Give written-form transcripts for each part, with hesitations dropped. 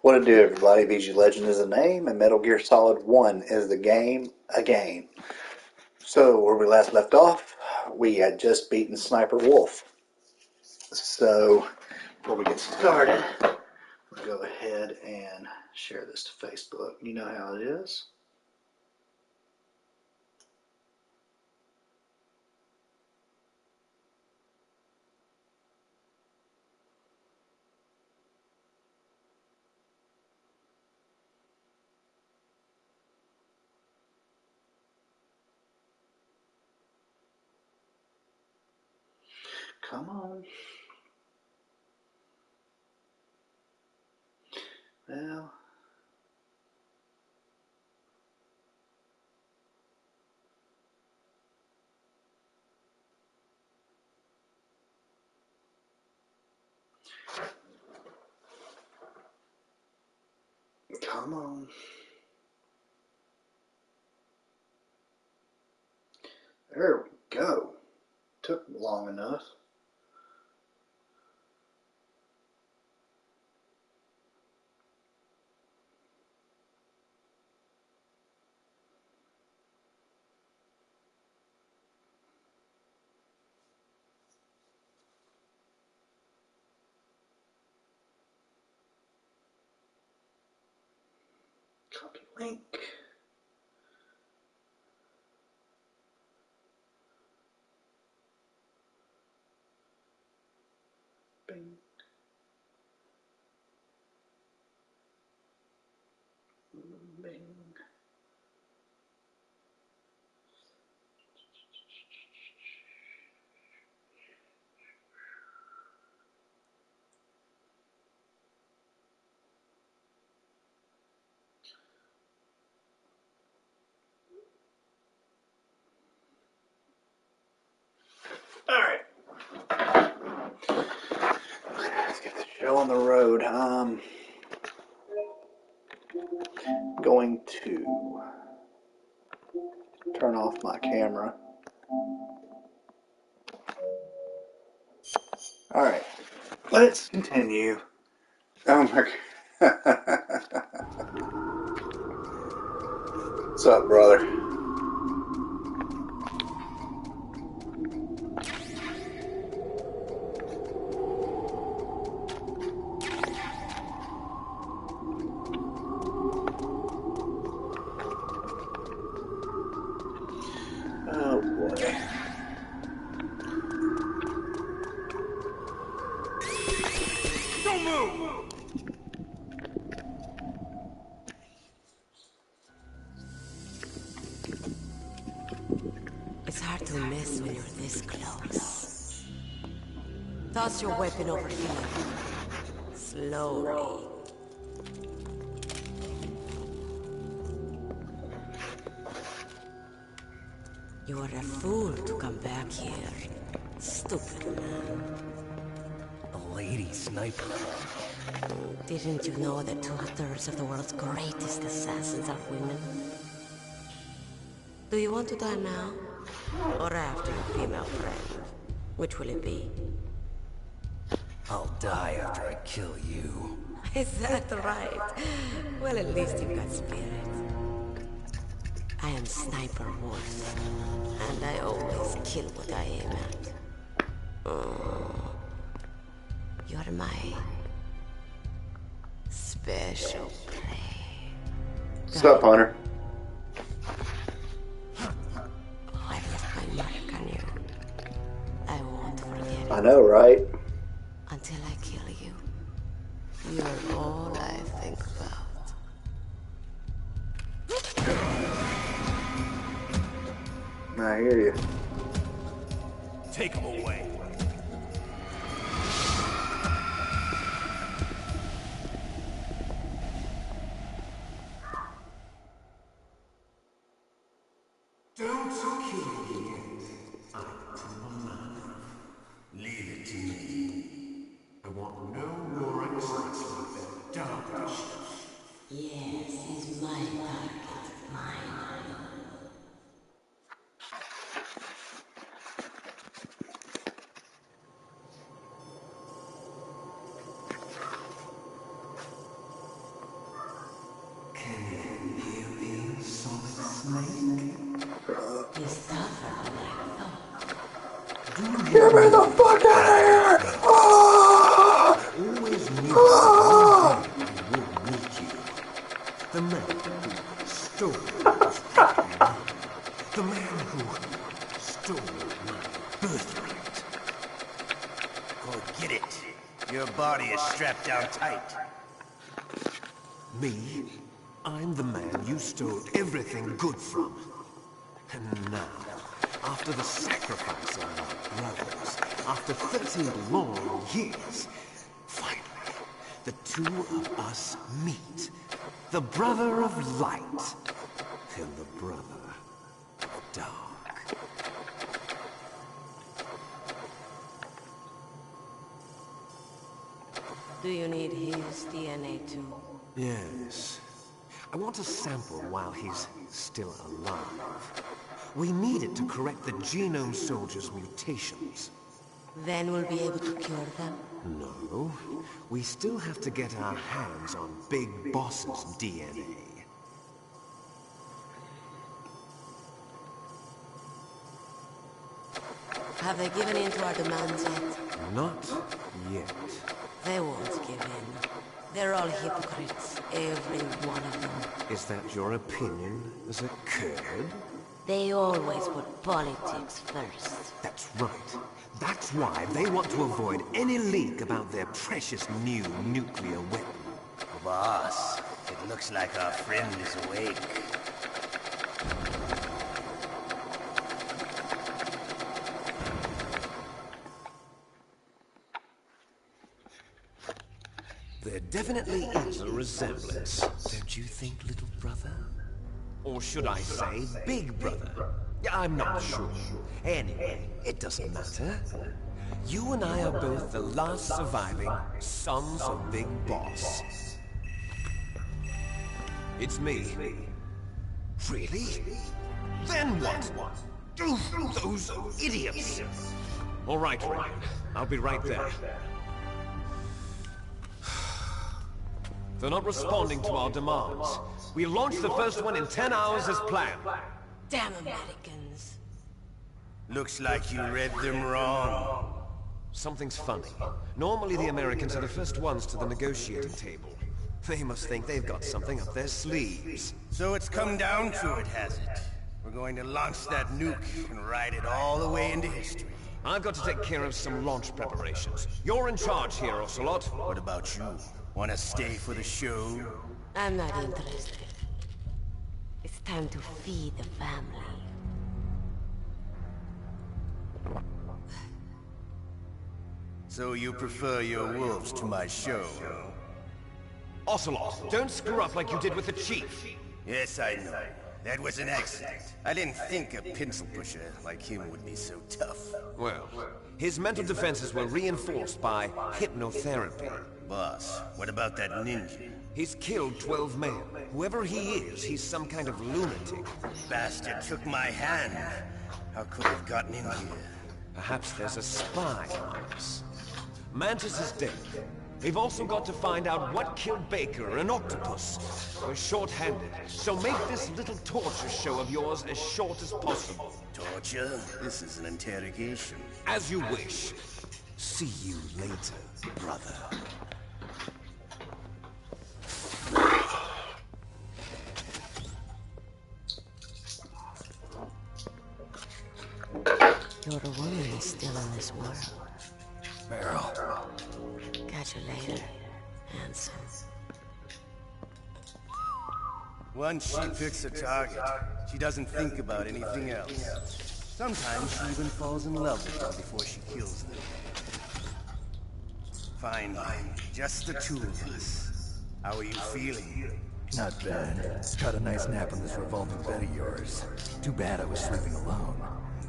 What it do, everybody? VG Legend is the name, and Metal Gear Solid 1 is the game again. So, where we last left off, we had just beaten Sniper Wolf. So, before we get started, we'll go ahead and share this to Facebook. You know how it is. Come on. Well, come on. There we go. Took long enough. Copy link. Bing. Bing. Alright. Let's get the show on the road. I'm going to turn off my camera. Alright, let's continue. Oh my God. What's up, brother? Oh boy. Don't move! It's hard to miss when you're this close. Toss your weapon over here. Slowly. You are a fool to come back here. Stupid man. A lady sniper. Didn't you know that 2/3 of the world's greatest assassins are women? Do you want to die now? Or after your female friend? Which will it be? I'll die after I kill you. Is that right? Well, at least you've got spirit. I am Sniper Wolf, and I always kill what I aim at. You're my special prey. What's up, Hunter? I left my mark on you. I won't forget I it. know, right? Until I kill you. You're all I think about. I hear you. Take him away. Don't kill me yet. I'm man. Leave it to me. I want no more excites like that dark stuff. Yes, he's my target. Mine. Get me the fuck out of here! Ah! Always knew that one day I would meet you. The man who stole this fucking land. The man who stole my birthright. Go get it. Your body is strapped down tight. Me? I'm the man you stole everything good from. And now, after the sacrifice of my brothers, after 13 long years, finally, the two of us meet. The brother of light and the brother of dark. Do you need his DNA too? Yes. I want a sample while he's still alive. We need it to correct the Genome Soldier's mutations. Then we'll be able to cure them? No. We still have to get our hands on Big Boss's DNA. Have they given in to our demands yet? Not yet. They won't give in. They're all hypocrites, every one of them. Is that your opinion as a Kurd? They always put politics first. That's right. That's why they want to avoid any leak about their precious new nuclear weapon. Boss, it looks like our friend is awake. There definitely is a resemblance, don't you think, little brother? Or should I say, big brother? I'm not sure. Anyway, it doesn't matter. You and I are both the last surviving sons of Big Boss. It's me. Really? Then what? Those idiots! All right, Ryan. I'll be right there. They're not responding to our demands. We launched the first one in 10 hours as planned. Damn Americans. Looks like you read them wrong. Something's funny. Normally the Americans are the first ones to the negotiating table. They must think they've got something up their sleeves. So it's come down to it, has it? We're going to launch that nuke and ride it all the way into history. I've got to take care of some launch preparations. You're in charge here, Ocelot. What about you? Want to stay for the show? I'm not interested. It's time to feed the family. So you prefer your wolves to my show? Ocelot, don't screw up like you did with the chief. Yes, I know. That was an accident. I didn't think a pencil pusher like him would be so tough. Well, his mental defenses were reinforced by hypnotherapy. Boss, what about that ninja? He's killed 12 men. Whoever he is, he's some kind of lunatic. Bastard took my hand. How could he have gotten in here? Perhaps there's a spy on us. Mantis is dead. We've also got to find out what killed Baker, an octopus. We're short-handed, so make this little torture show of yours as short as possible. Torture? This is an interrogation. As you wish. See you later, brother. You're the woman who's still in this world. Meryl. Catch you later, handsome. Once she picks a target, she doesn't think about anything else. Sometimes she even falls in love with them before she kills them. Finally, just the two of us. How are you feeling? Not bad. Caught a nice nap on this revolving bed of yours. Too bad I was sleeping alone.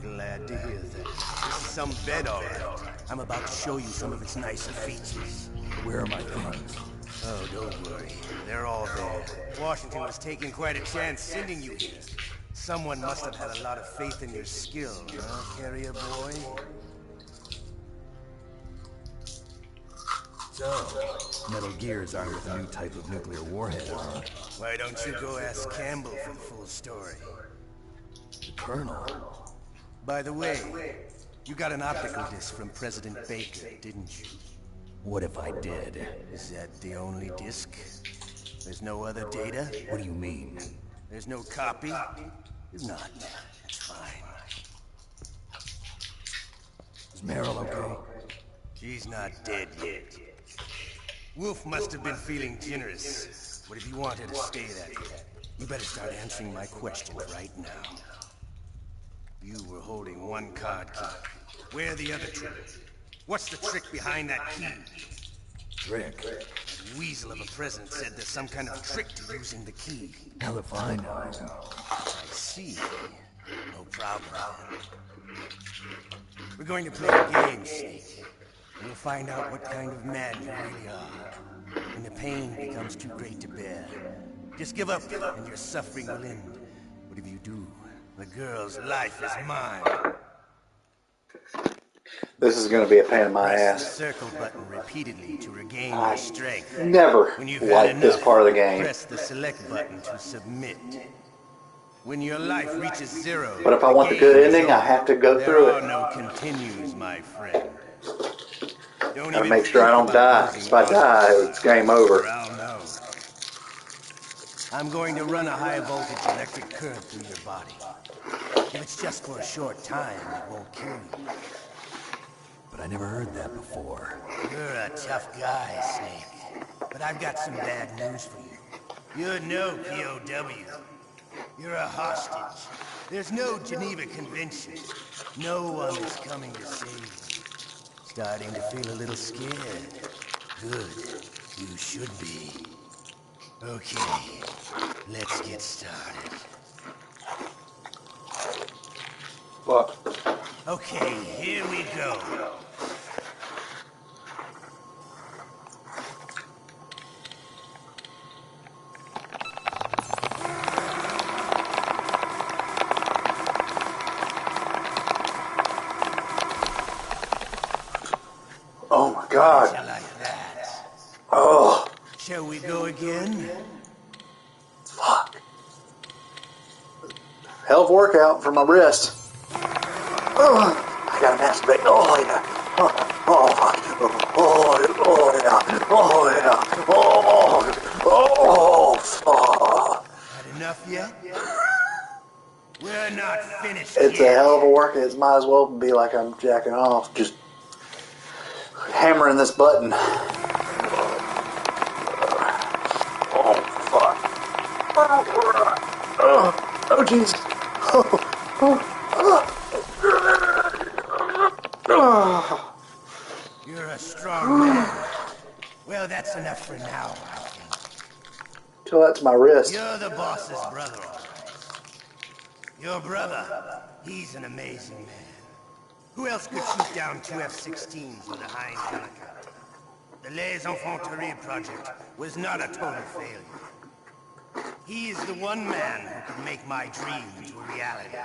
Glad to hear that. This is some bed, all right. I'm about to show you some of its nicer features. Where are my things? Oh, don't worry. They're all there. Washington was taking quite a chance sending you here. Someone must have had a lot of faith in your skill, huh, carrier boy? So, Metal Gear's armed with a new type of nuclear warhead, huh? Why don't you go ask Campbell for the full story? The Colonel. By the way, You got an optical disc from President Baker, didn't you? What if I did? Is that the only disc? There's no other data? What do you mean? There's no copy? If not, it's fine. Is Meryl okay? She's not dead yet. Wolf must have been feeling generous. But if you want her to stay that way, you better start answering my questions right now. You were holding one card key. Where are the other two? What's the trick behind that key? Trick? That weasel of a president said there's some kind of trick to using the key. Hell if I know. I see. No problem, then. We're going to play a game, Snake. And we'll find out what kind of man you really are. When the pain becomes too great to bear, just give up and your suffering will end. But if you do, the girl's life is mine. This is going to be a pain in my Press the ass. circle button repeatedly to regain your strength. Never When you've had liked this enough, part of the game. press the select button to submit. When your life reaches 0, But if I want the good game is ending, I over. have to go through There are it. no continues, my friend. Don't Gotta even make sure I think don't about die. losing If I die, it's game over. or I'll know. I'm going to run a high voltage electric current through your body. If it's just for a short time, it won't kill you. But I never heard that before. You're a tough guy, Snake. But I've got some bad news for you. You're no POW. You're a hostage. There's no Geneva Convention. No one is coming to save you. Starting to feel a little scared. Good. You should be. Okay. Let's get started. Fuck. Okay, here we go. Oh my god. You like that? Oh, Shall we go again? fuck. Hell of a workout for my wrist. I gotta masturbate. Oh yeah. Oh fuck. Oh yeah. Oh yeah. Oh fuck. Had enough yet? We're not finished It's yet. a hell of a workout. It might as well be like I'm jacking off. Just hammering this button. Oh fuck. Oh jeez. You're a strong man. Well, that's enough for now, I think. Till that's my wrist. You're the boss's brother, all right. Your brother, he's an amazing man. Who else could shoot down two F-16s with a Hind helicopter? The Les Infanteries project was not a total failure. He is the one man who can make my dream into a reality.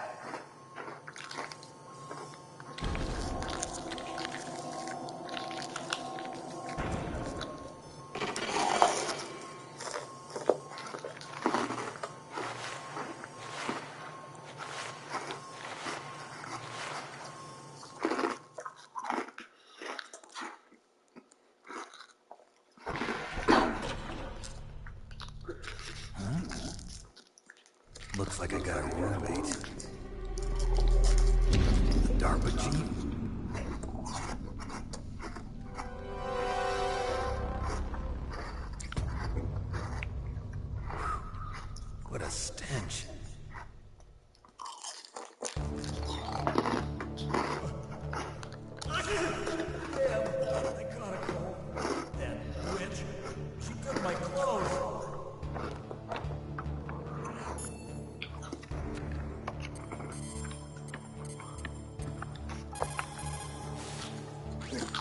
Looks like I got a roommate. The DARPA chief? What a stench.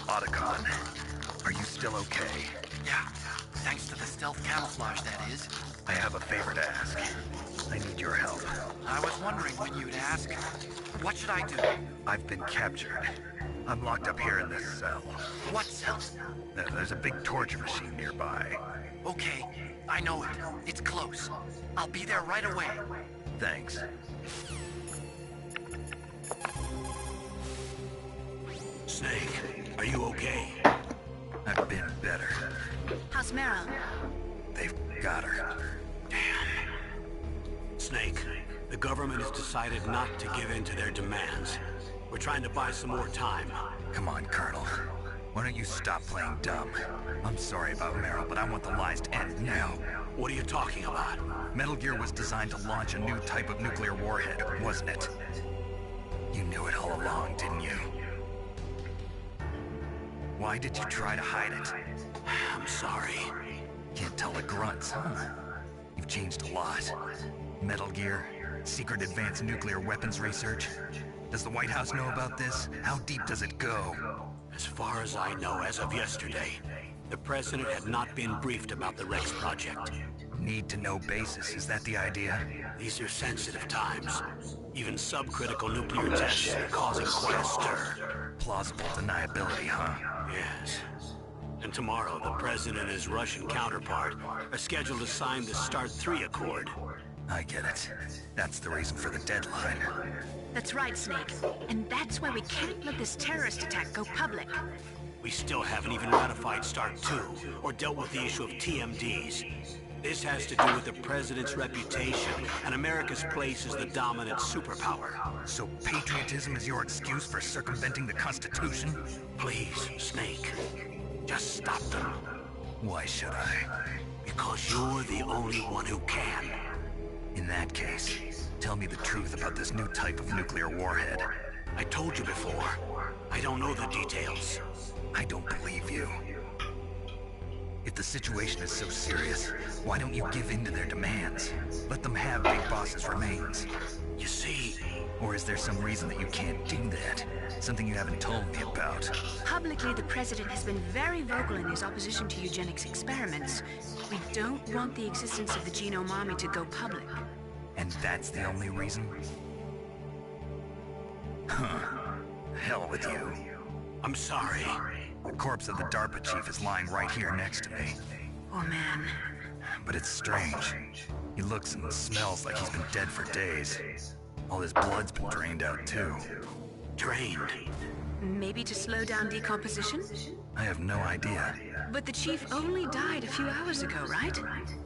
Otacon, are you still okay? Yeah, thanks to the stealth camouflage, that is. I have a favor to ask. I need your help. I was wondering when you'd ask. What should I do? I've been captured. I'm locked up here in this cell. What cell? There's a big torture machine nearby. Okay, I know it. It's close. I'll be there right away. Thanks. Snake, are you okay? I've been better. How's Meryl? They've got her. Snake, the government has decided not to give in to their demands. We're trying to buy some more time. Come on, Colonel. Why don't you stop playing dumb? I'm sorry about Meryl, but I want the lies to end now. What are you talking about? Metal Gear was designed to launch a new type of nuclear warhead, wasn't it? You knew it all along, didn't you? Why did you try to hide it? I'm sorry. Can't tell the grunts, huh? You've changed a lot. Metal Gear, secret advanced nuclear weapons research. Does the White House know about this? How deep does it go? As far as I know, as of yesterday, the president had not been briefed about the Rex project. Need-to-know basis, is that the idea? These are sensitive times. Even subcritical nuclear tests are causing quite a stir. Plausible deniability, huh? Yes. And tomorrow, the president and his Russian counterpart are scheduled to sign the START 3 Accord. I get it. That's the reason for the deadline. That's right, Snake. And that's why we can't let this terrorist attack go public. We still haven't even ratified START 2 or dealt with the issue of TMDs. This has to do with the president's reputation and America's place as the dominant superpower. So patriotism is your excuse for circumventing the Constitution? Please, Snake, just stop them. Why should I? Because you're the only one who can. In that case, tell me the truth about this new type of nuclear warhead. I told you before, I don't know the details. I don't believe you. If the situation is so serious, why don't you give in to their demands? Let them have Big Boss's remains. You see... Or is there some reason that you can't do that? Something you haven't told me about? Publicly, the president has been very vocal in his opposition to eugenics experiments. We don't want the existence of the genome army to go public. And that's the only reason? Huh. Hell with you. I'm sorry. The corpse of the DARPA chief is lying right here next to me. Oh, man. But it's strange. He looks and smells like he's been dead for days. All his blood's been drained out, too. Drained? Maybe to slow down decomposition? I have no idea. But the chief only died a few hours ago, right?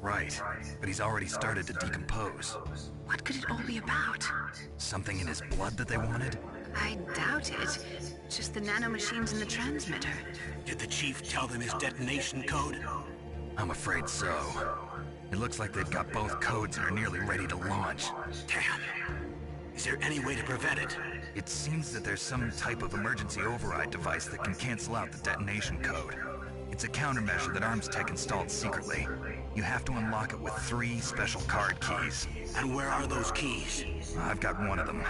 Right, but he's already started to decompose. What could it all be about? Something in his blood that they wanted? I doubt it. Just the nanomachines in the transmitter. Did the chief tell them his detonation code? I'm afraid so. It looks like they've got both codes and are nearly ready to launch. Damn. Is there any way to prevent it? It seems that there's some type of emergency override device that can cancel out the detonation code. It's a countermeasure that Arms Tech installed secretly. You have to unlock it with 3 special card keys. And where are those keys? I've got one of them.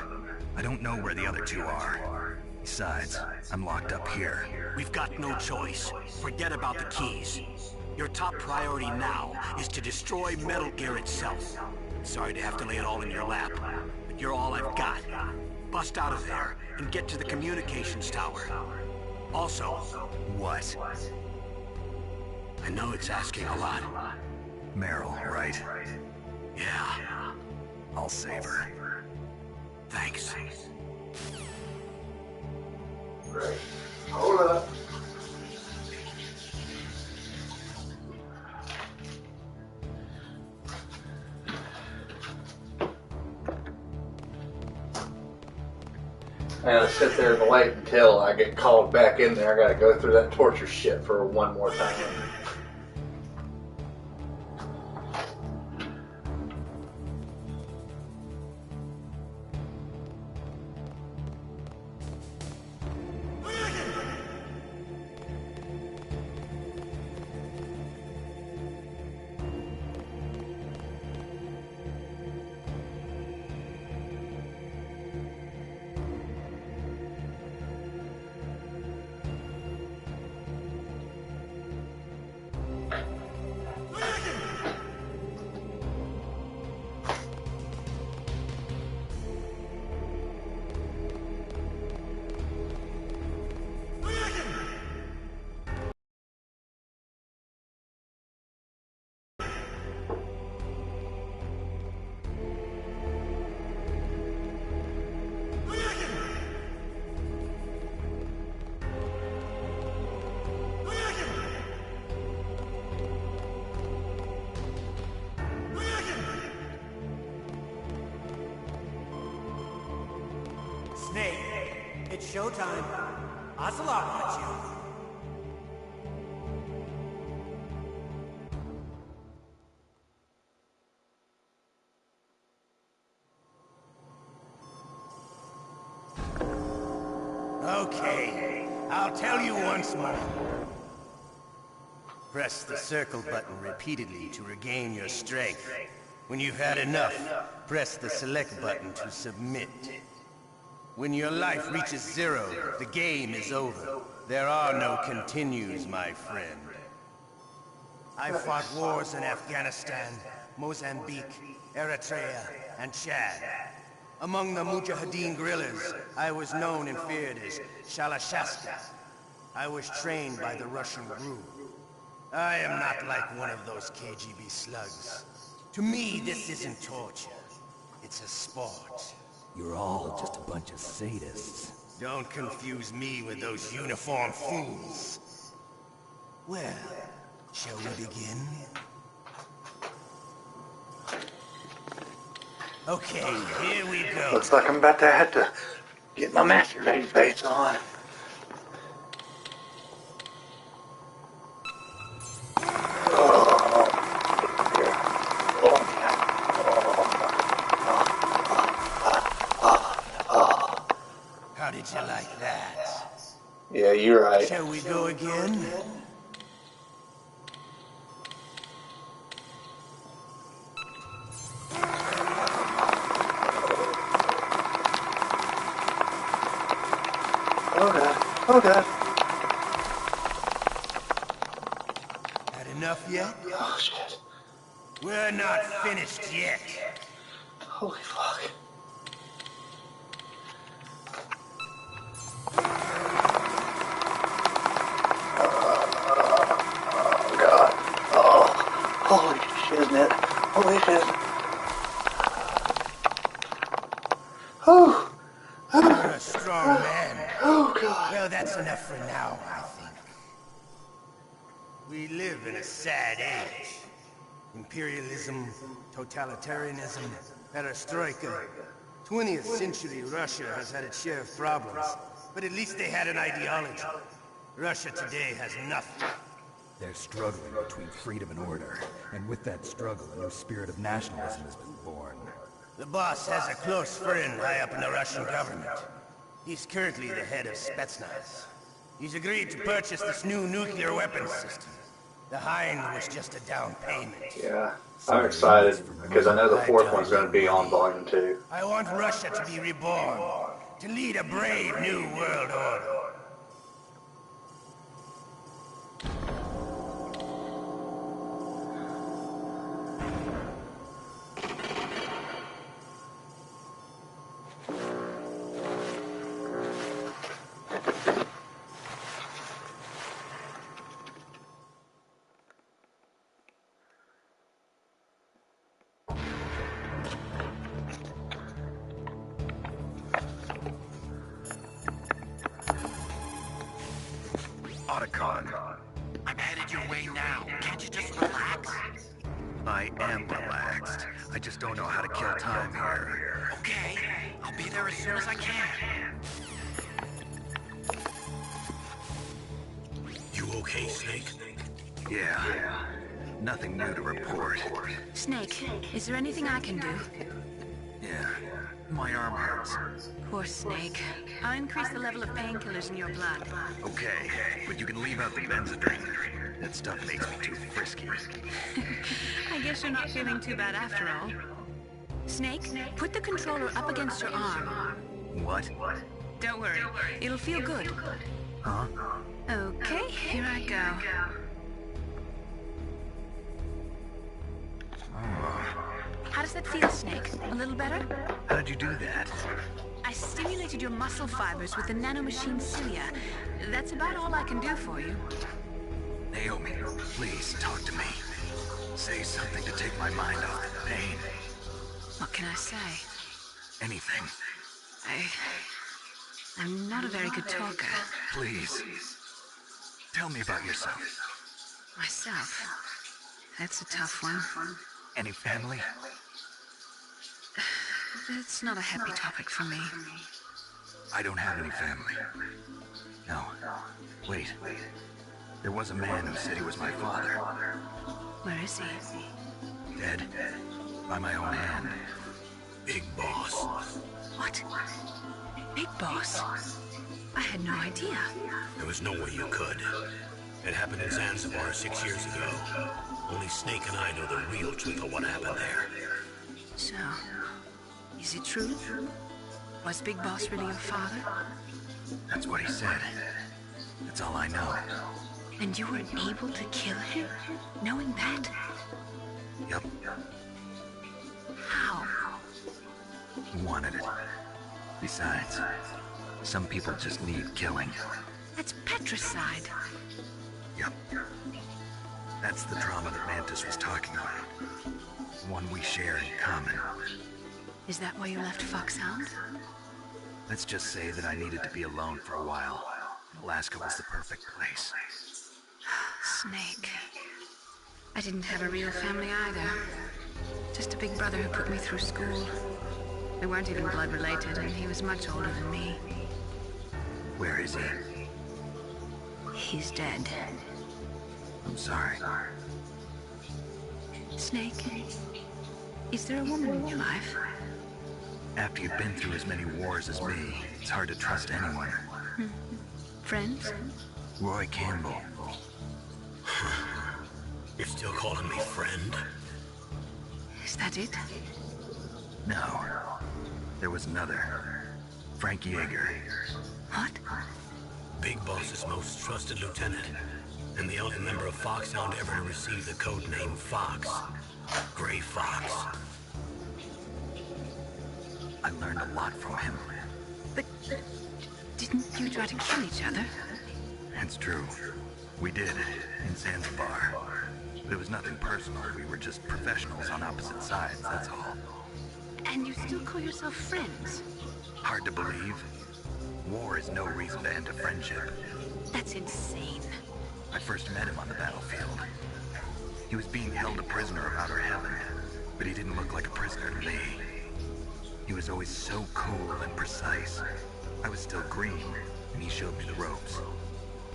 I don't know where the other 2 are. Besides, I'm locked up here. We've got no choice. Forget about the keys. Your top priority now is to destroy Metal Gear itself. Sorry to have to lay it all in your lap, but you're all I've got. Bust out of there and get to the communications tower. Also... What? I know it's asking a lot. Meryl, right? Yeah. I'll save her. Thanks. Right. Hold up. I gotta sit there and wait until I get called back in there. I gotta go through that torture shit for one more time. showtime. Ocelot wants you. Okay, I'll tell you once more. Press the circle button repeatedly to regain your strength. When you've had enough, press the select button to submit. When your life reaches 0, the game is over. There are no continues, my friend. I fought wars in Afghanistan, Mozambique, Eritrea, and Chad. Among the Mujahideen guerrillas, I was known and feared as Shalashasta. I was trained by the Russian GRU. I am not like one of those KGB slugs. To me, this isn't torture. It's a sport. You're all just a bunch of sadists. Don't confuse me with those uniformed fools. Well, shall we begin? Okay, here we go. Looks like I'm about to have to get my masturbating face on. How did you like that? Yeah, you're right. Shall we go again? Oh god. Oh god. Had enough yet? Oh shit. We're not finished yet. Holy fuck. Oh god. Oh. Holy shiznit. Holy shit. Oh. You're a strong man. Oh god. Well, that's enough for now, I think. We live in a sad age. Imperialism, totalitarianism, perestroika. 20th century Russia has had its share of problems, but at least they had an ideology. Russia today has nothing. They're struggling between freedom and order, and with that struggle, a new spirit of nationalism has been born. The boss has a close friend high up in the Russian government. He's currently the head of Spetsnaz. He's agreed to purchase this new nuclear weapons system. The Hind was just a down payment. Yeah, I'm excited because I know the fourth one's going to be on Volume 2. I want Russia to be reborn, to lead a brave new world order. I'm headed your way now. Can't you just relax? I am relaxed. I just don't know how to kill time here. Okay, I'll be there as soon as I can. You okay, Snake? Yeah. Nothing new to report. Snake, is there anything I can do? Yeah. My arm hurts. Poor Snake. I'll increase the level of painkillers in your blood. Okay, but you can leave out the Benzedrine. That stuff makes me too frisky. I guess you're not feeling too bad after all. Snake, put the controller up against your arm. What? Don't worry, it'll feel good. Huh? Okay, here I go. How does that feel, Snake? A little better? How'd you do that? I stimulated your muscle fibers with the nanomachine cilia. That's about all I can do for you. Naomi, please talk to me. Say something to take my mind off the pain. What can I say? Anything. I'm not a very good talker. Please. Tell me about yourself. Myself? That's a tough one. Any family? It's not a happy topic for me. I don't have any family. No. Wait. There was a man who said he was my father. Where is he? Dead. By my own hand. Big Boss. What? Big Boss? I had no idea. There was no way you could. It happened in Zanzibar 6 years ago. Only Snake and I know the real truth of what happened there. So, is it true? Was Big Boss really your father? That's what he said. That's all I know. And you were able to kill him, knowing that? Yup. How? He wanted it. Besides, some people just need killing. That's patricide. Yup. That's the trauma that Mantis was talking about. One we share in common. Is that why you left Foxhound? Let's just say that I needed to be alone for a while. Alaska was the perfect place. Snake. I didn't have a real family either. Just a big brother who put me through school. We weren't even blood related, and he was much older than me. Where is he? He's dead. I'm sorry. Snake, is there a woman in your life? After you've been through as many wars as me, it's hard to trust anyone. Friends? Roy Campbell. You're still calling me friend? Is that it? No. There was another. Frank Yeager. What? Big Boss's most trusted lieutenant, and the only member of Foxhound ever to receive the code name Fox. Gray Fox. I learned a lot from him. But didn't you try to kill each other? It's true. We did, in Zanzibar. But it was nothing personal. We were just professionals on opposite sides, that's all. And you still call yourself friends? Hard to believe. War is no reason to end a friendship. That's insane. I first met him on the battlefield. He was being held a prisoner of outer heaven, but he didn't look like a prisoner to me. He was always so cool and precise. I was still green, and he showed me the ropes.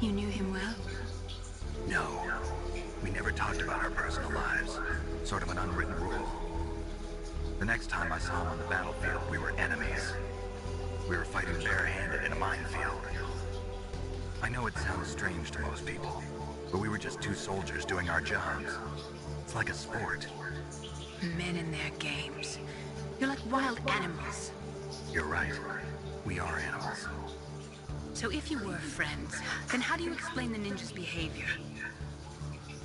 You knew him well? No. We never talked about our personal lives. Sort of an unwritten rule. The next time I saw him on the battlefield, we were enemies. We were fighting barehanded in a minefield. I know it sounds strange to most people, but we were just two soldiers doing our jobs. It's like a sport. Men in their games. You're like wild animals. You're right. We are animals. So if you were friends, then how do you explain the ninja's behavior?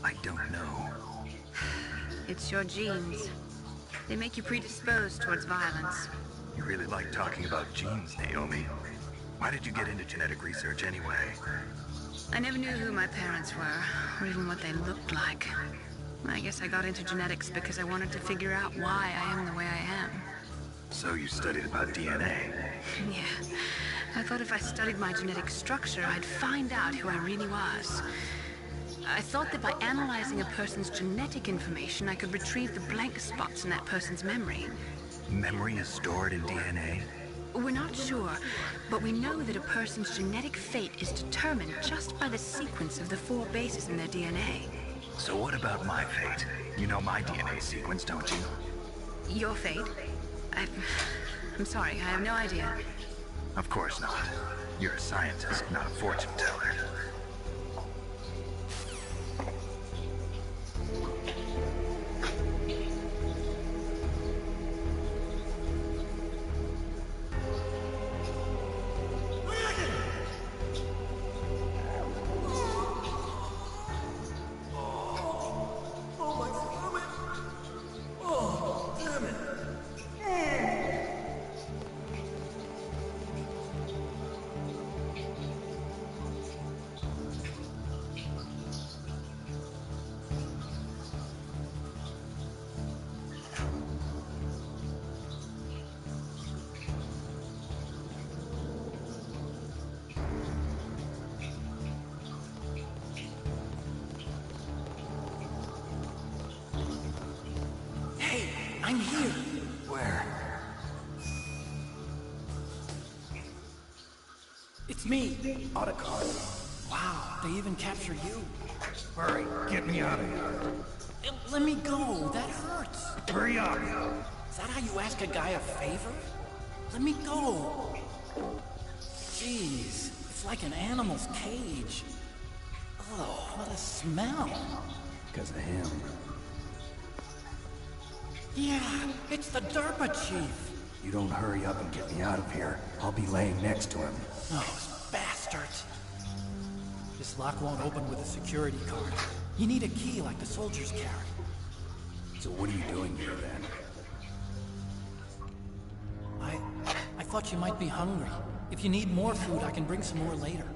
I don't know. It's your genes. They make you predisposed towards violence. You really like talking about genes, Naomi. Why did you get into genetic research anyway? I never knew who my parents were, or even what they looked like. I guess I got into genetics because I wanted to figure out why I am the way I am. So you studied about DNA? Yeah. I thought if I studied my genetic structure, I'd find out who I really was. I thought that by analyzing a person's genetic information, I could retrieve the blank spots in that person's memory. Memory is stored in DNA? We're not sure, but we know that a person's genetic fate is determined just by the sequence of the 4 bases in their DNA. So what about my fate? You know my DNA sequence, don't you? Your fate? I'm sorry, I have no idea. Of course not. You're a scientist, not a fortune teller. I'm here. Where? Me. Autocon. Wow, they even capture you. Hurry, get me out of here. Let me go. That hurts. Hurry up. Is that how you ask a guy a favor? Let me go. Jeez, it's like an animal's cage. Oh, what a smell. Because of him. Yeah, it's the DARPA chief. You don't hurry up and get me out of here, I'll be laying next to him. Those bastards. This lock won't open with a security card. You need a key like the soldiers carry. So what are you doing here then? I thought you might be hungry. If you need more food, I can bring some more later.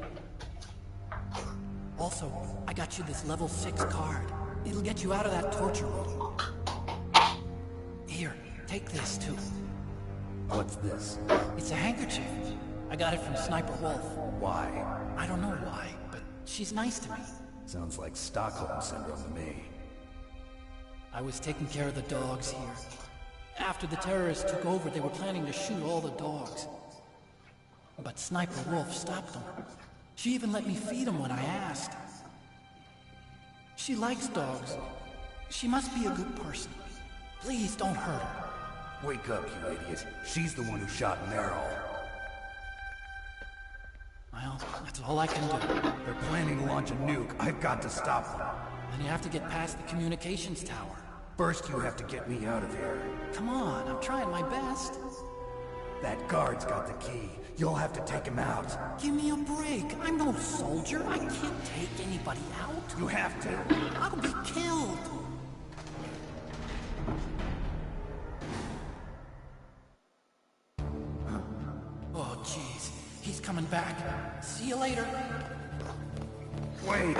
Also, I got you this level 6 card. It'll get you out of that torture room. Here, take this too. What's this? It's a handkerchief. I got it from Sniper Wolf. Why? I don't know why, but she's nice to me. Sounds like Stockholm Syndrome to me. I was taking care of the dogs here. After the terrorists took over, they were planning to shoot all the dogs. But Sniper Wolf stopped them. She even let me feed them when I asked. She likes dogs. She must be a good person. Please don't hurt her. Wake up, you idiot. She's the one who shot Meryl. Well, that's all I can do. They're planning to launch a nuke. I've got to stop them. Then you have to get past the communications tower. First, you have to get me out of here. Come on, I'm trying my best. That guard's got the key. You'll have to take him out. Give me a break. I'm no soldier. I can't take anybody out. You have to. I'll be killed. Oh, jeez. He's coming back. See you later. Wait!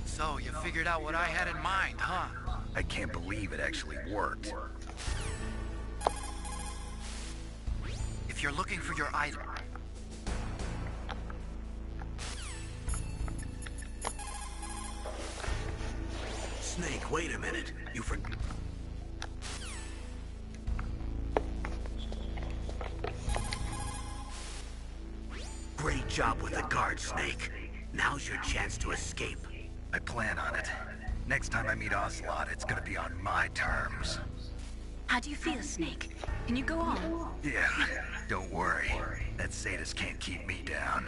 So, you figured out what I had in mind, huh? I can't believe it actually worked. If you're looking for your item... Snake, wait a minute. You forgot... Great job with the guard, Snake. Now's your chance to escape. I plan on it. Next time I meet Ocelot, it's gonna be on my terms. How do you feel, Snake? Can you go on? Yeah, don't worry. That sadist can't keep me down.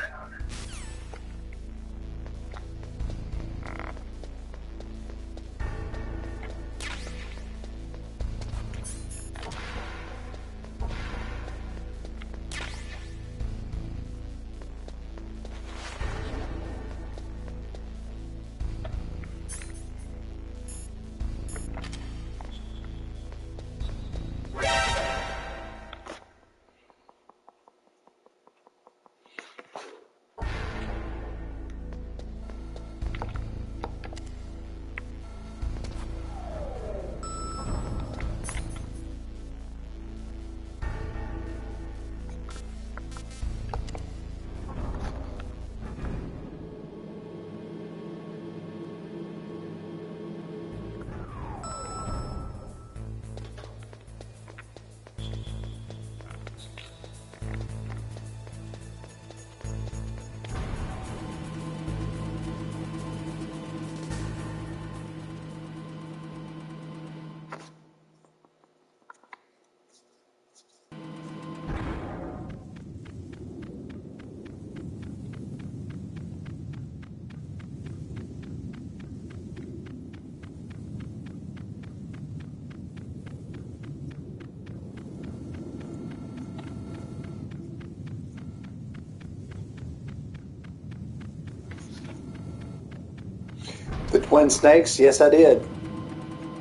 Twin Snakes? Yes, I did.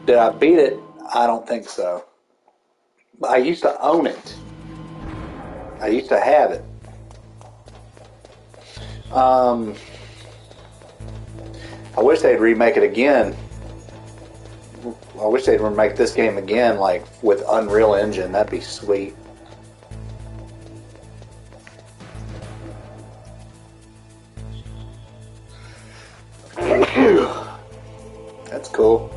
Did I beat it? I don't think so. But I used to own it. I used to have it. I wish they'd remake it again. I wish they'd remake this game again, like with Unreal Engine. That'd be sweet. That's cool.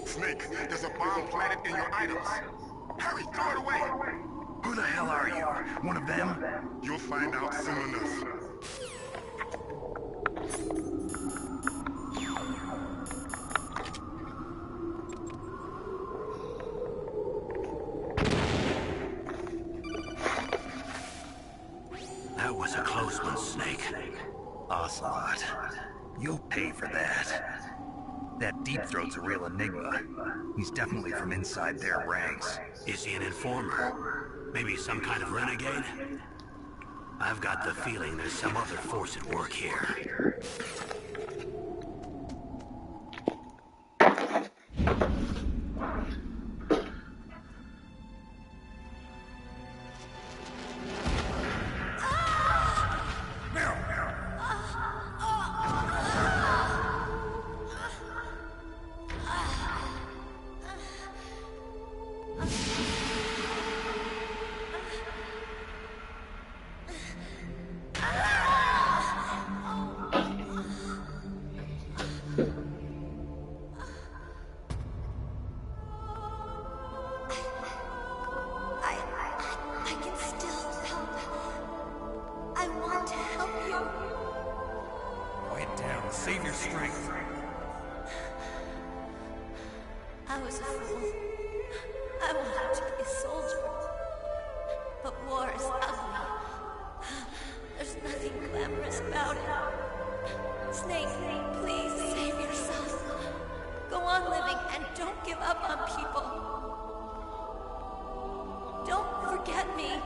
Snake, there's a bomb planted in your items. Hurry, throw it away! Who the hell are you? One of them? You'll find out soon enough. That was a close one, Snake. Ocelot. You'll pay for that. That Deep Throat's a real enigma. He's definitely from inside their ranks. Is he an informer? Maybe some kind of renegade? I've got the feeling there's some other force at work here. Save your strength. I was a fool. I wanted to be a soldier. But war is ugly. There's There's nothing glamorous about it. Snake, please save yourself. Go on living and don't give up on people. Don't forget me.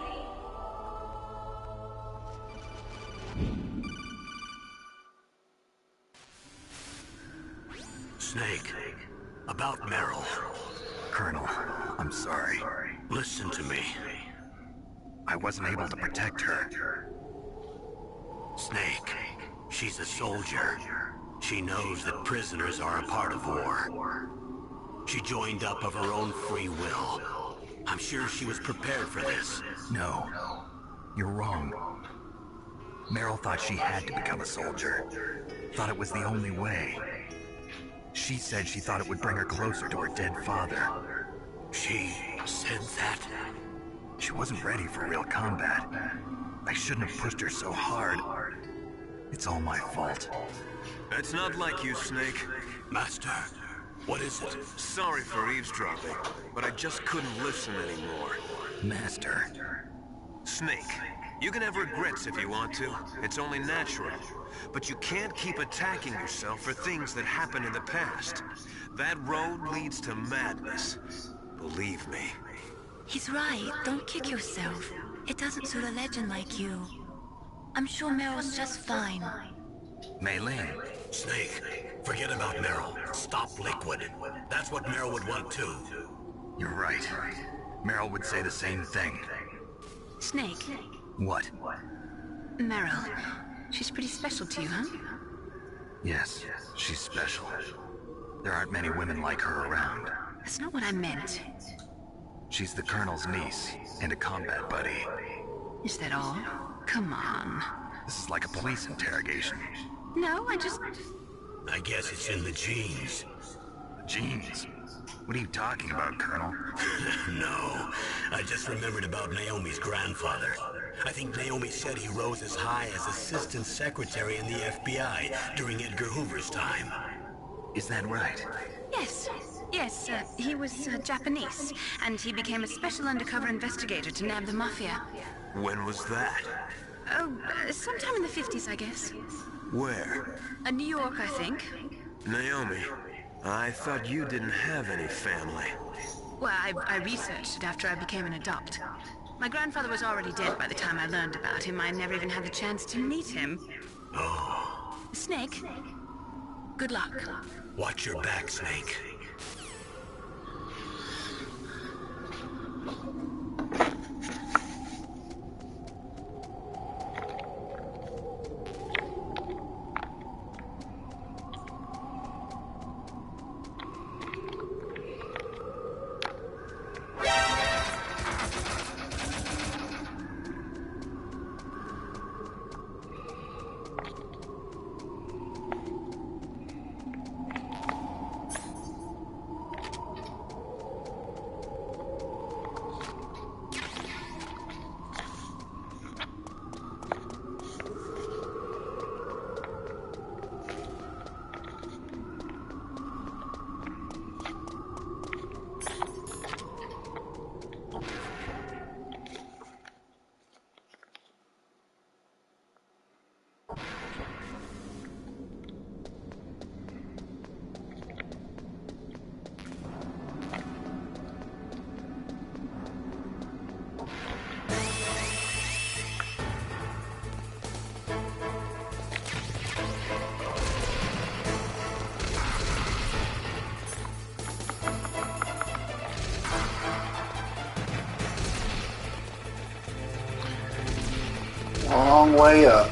Snake, about Meryl. Colonel, I'm sorry. Listen to me. I wasn't able to protect her. Snake, she's a soldier. She knows that prisoners are a part of war. She joined up of her own free will. I'm sure she was prepared for this. No, you're wrong. Meryl thought she had to become a soldier. Thought it was the only way. She said she thought it would bring her closer to her dead father. She said that? She wasn't ready for real combat. I shouldn't have pushed her so hard. It's all my fault. That's not like you, Snake. Master, what is it? Sorry for eavesdropping, but I just couldn't listen anymore. Master. Snake, you can have regrets if you want to. It's only natural. But you can't keep attacking yourself for things that happened in the past. That road leads to madness. Believe me. He's right. Don't kick yourself. It doesn't suit a legend like you. I'm sure Meryl's just fine. Meilin. Snake, forget about Meryl. Stop Liquid. That's what Meryl would want too. You're right. Meryl would say the same thing. Snake. What? Meryl. She's pretty special to you, huh? Yes, she's special. There aren't many women like her around. That's not what I meant. She's the Colonel's niece and a combat buddy. Is that all? Come on. This is like a police interrogation. No, I guess it's in the genes. Genes? What are you talking about, Colonel? No, I just remembered about Naomi's grandfather. I think Naomi said he rose as high as assistant secretary in the FBI during Edgar Hoover's time. Is that right? Yes. Yes, he was Japanese, and he became a special undercover investigator to nab the mafia. When was that? Oh, sometime in the 50s, I guess. Where? New York, I think. Naomi, I thought you didn't have any family. Well, I researched it after I became an adopt. My grandfather was already dead by the time I learned about him. I never even had the chance to meet him. Oh. Snake, good luck. Watch your back, Snake. Long way up.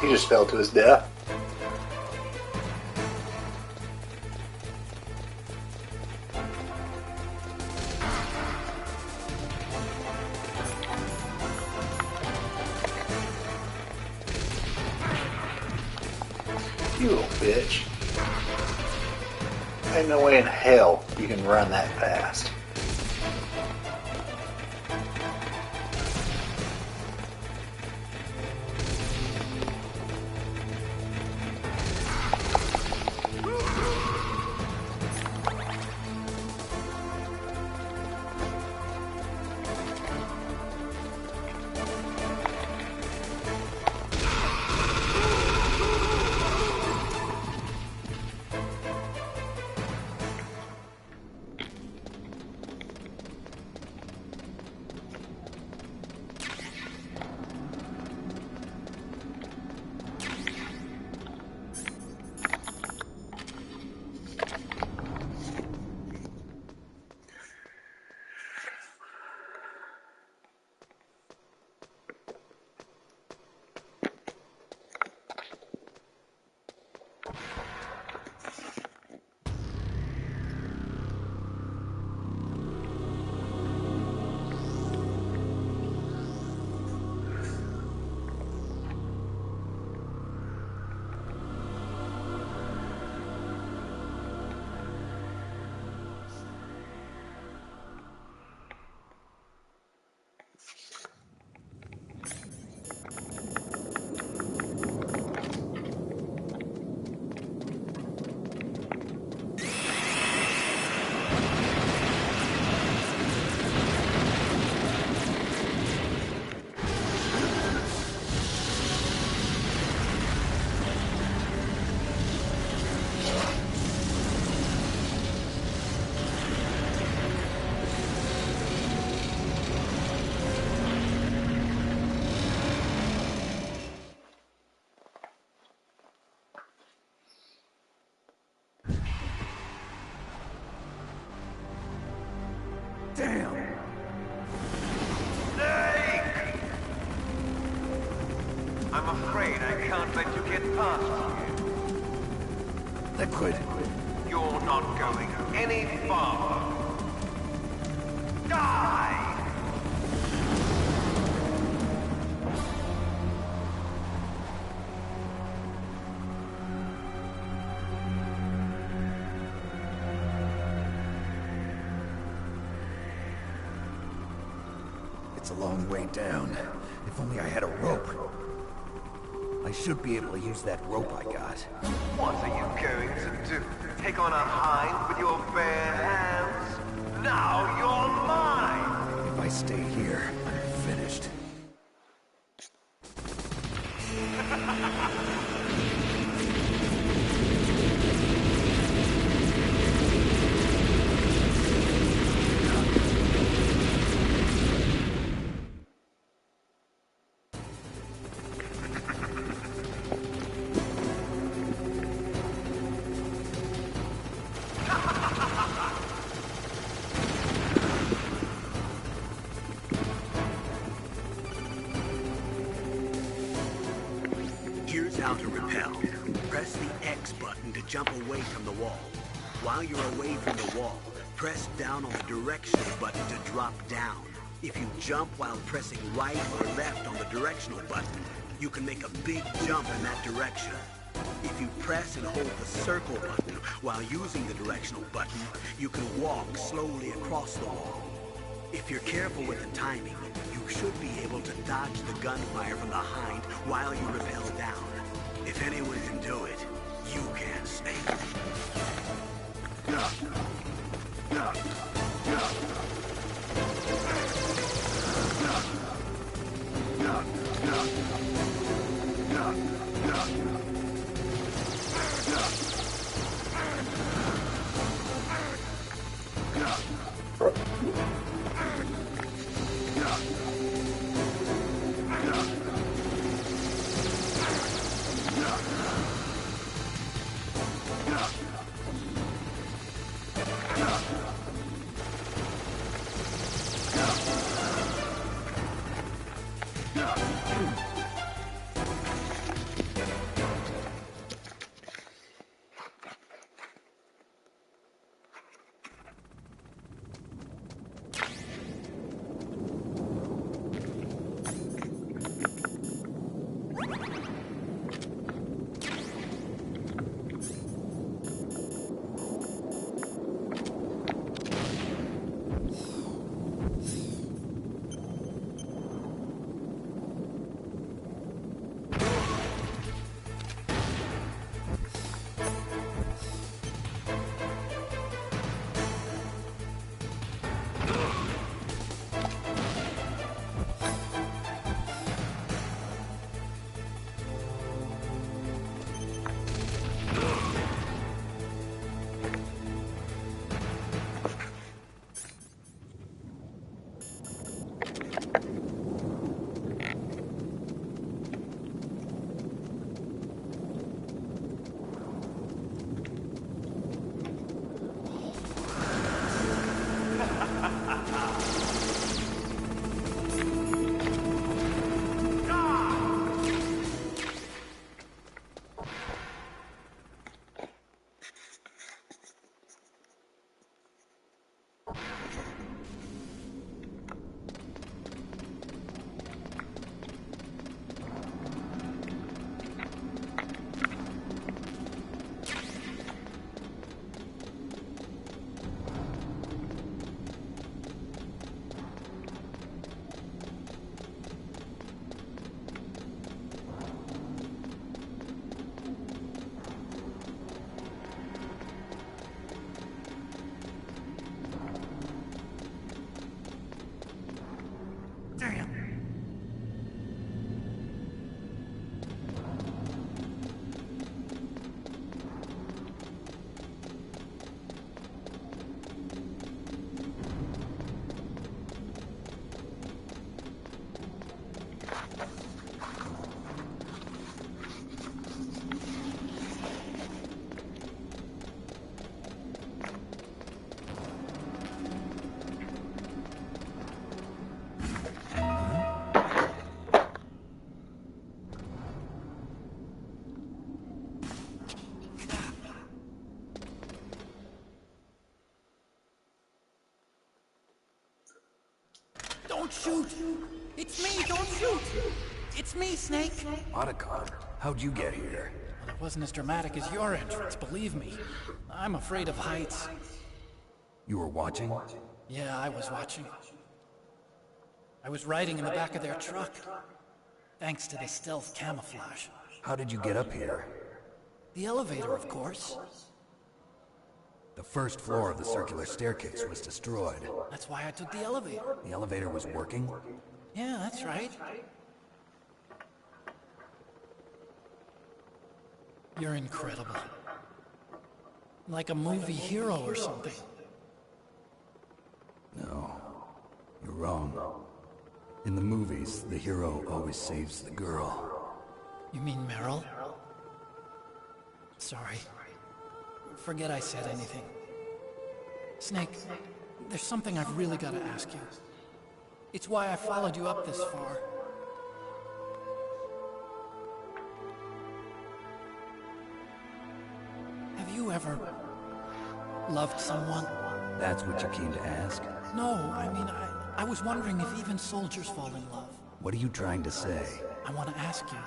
He just fell to his death. You little bitch. Ain't no way in hell you can run that fast. Damn! Snake! I'm afraid I can't let you get past here. Liquid. You're not going any farther. Die! It's a long way down. If only I had a rope. I should be able to use that rope I got. What are you going to do? Take on a hind with your bare hands? Now you're mine! If I stay here, I'm finished. Here's how to repel. Press the X button to jump away from the wall. While you're away from the wall, press down on the directional button to drop down. If you jump while pressing right or left on the directional button, you can make a big jump in that direction. If you press and hold the circle button while using the directional button, you can walk slowly across the wall. If you're careful with the timing, you should be able to dodge the gunfire from behind while you rappel down. If anyone can do it, you can, Snake. Don't shoot! It's me, don't shoot! It's me, Snake! Otacon, how'd you get here? Well, it wasn't as dramatic as your entrance, believe me. I'm afraid of heights. You were watching? Yeah, I was watching. I was riding in the back of their truck. Thanks to the stealth camouflage. How did you get up here? The elevator, of course. The first floor of the circular staircase was destroyed. That's why I took the elevator. The elevator was working? Yeah, that's right. You're incredible. Like a movie hero or something. No, you're wrong. In the movies, the hero always saves the girl. You mean Meryl? Sorry. Forget I said anything. Snake, there's something I've really got to ask you. It's why I followed you up this far. Have you ever loved someone? That's what you came to ask? No, I mean, I was wondering if even soldiers fall in love. What are you trying to say? I want to ask you.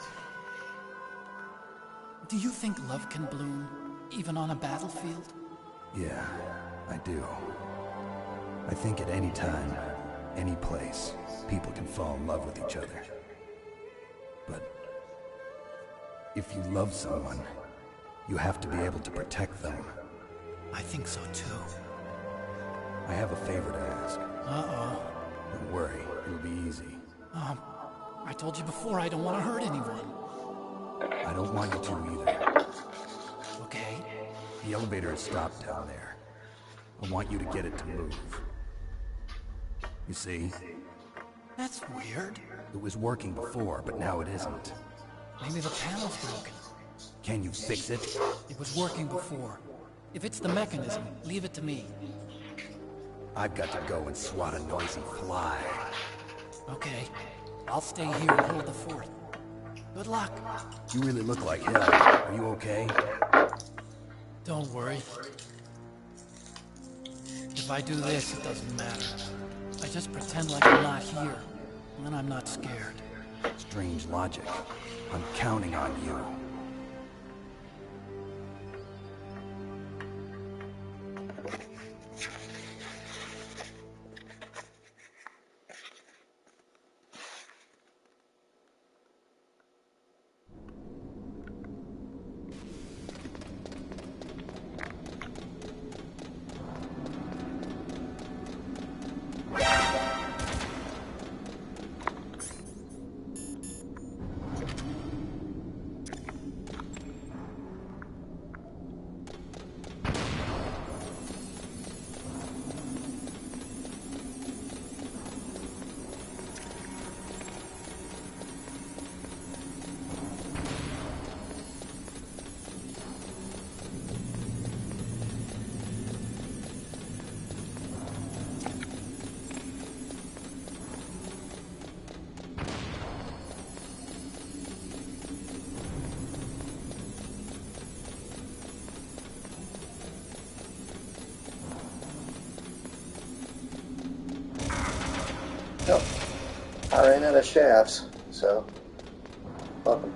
Do you think love can bloom, even on a battlefield? Yeah, I do. I think at any time, any place, people can fall in love with each other. But if you love someone, you have to be able to protect them. I think so too. I have a favor to ask. Uh-oh. Don't worry, it'll be easy. I told you before I don't want to hurt anyone. I don't want you to either. Okay. The elevator is stopped down there. I want you to get it to move. You see? That's weird. It was working before, but now it isn't. Maybe the panel's broken. Can you fix it? It was working before. If it's the mechanism, leave it to me. I've got to go and swat a noisy fly. Okay. I'll stay here and hold the fort. Good luck. You really look like hell. Are you okay? Don't worry. If I do this, it doesn't matter. I just pretend like I'm not here, and then I'm not scared. Strange logic. I'm counting on you. Nope. I ran out of shafts, so welcome.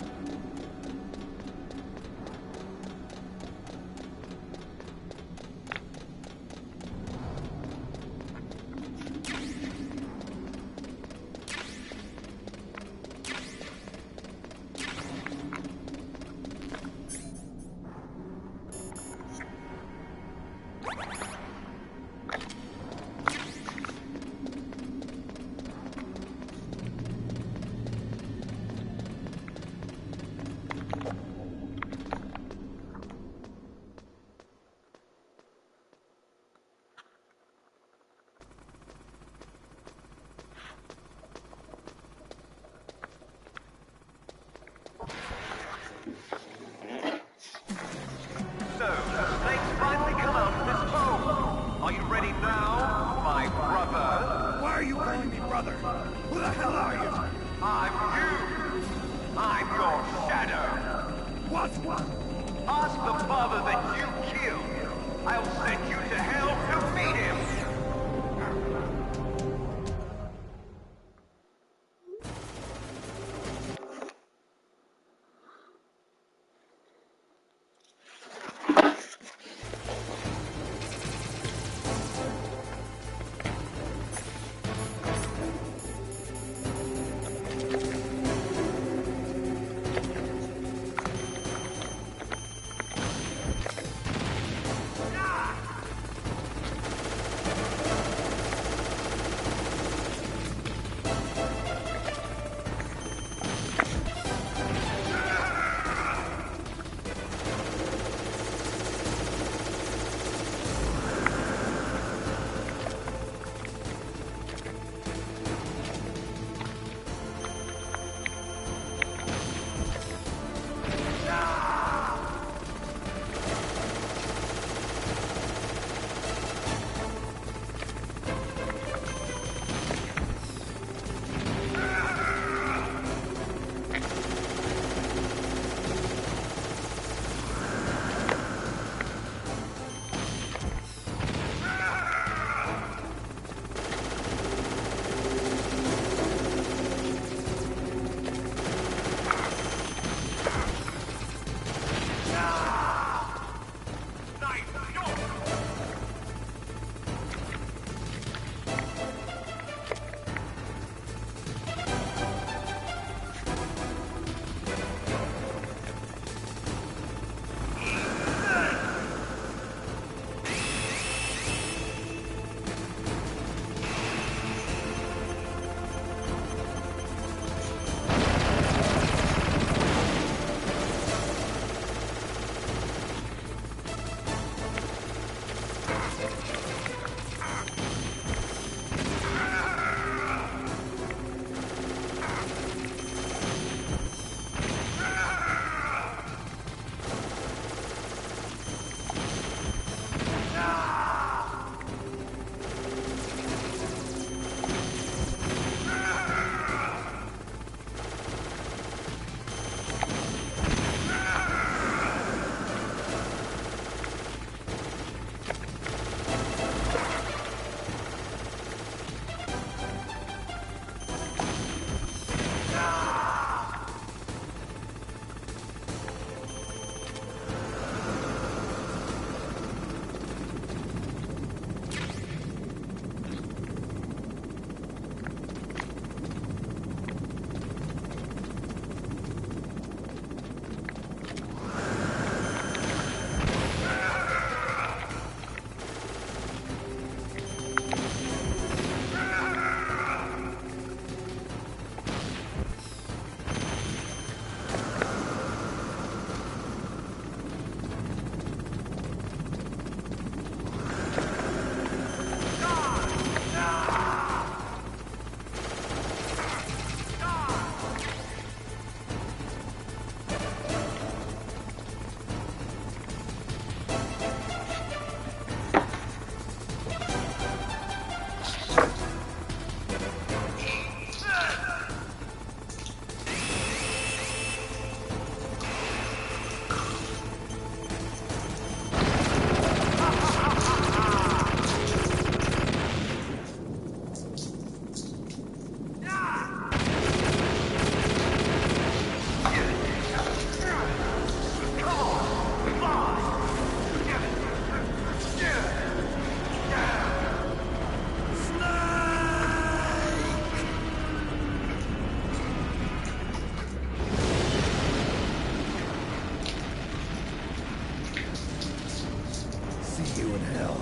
See you in hell,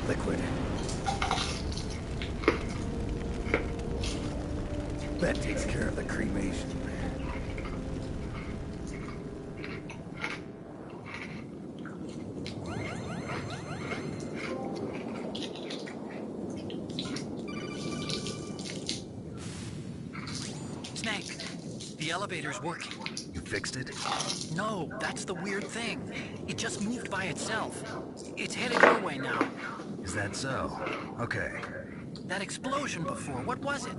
Liquid. That takes care of the cremation. Snake, the elevator's working. You fixed it? No, that's the weird thing. It just moved by itself. It's headed your way now. Is that so? Okay. That explosion before, what was it?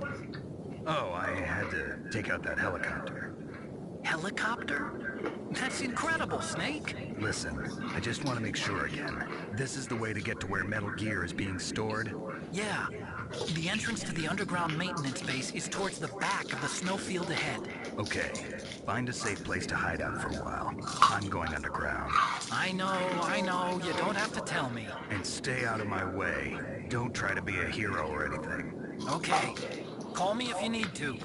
Oh, I had to take out that helicopter. Helicopter? That's incredible, Snake. Listen, I just want to make sure again. This is the way to get to where Metal Gear is being stored? Yeah. The entrance to the underground maintenance base is towards the back of the snowfield ahead. Okay. Find a safe place to hide out for a while. I'm going underground. I know. You don't have to tell me. And stay out of my way. Don't try to be a hero or anything. Okay. Call me if you need to.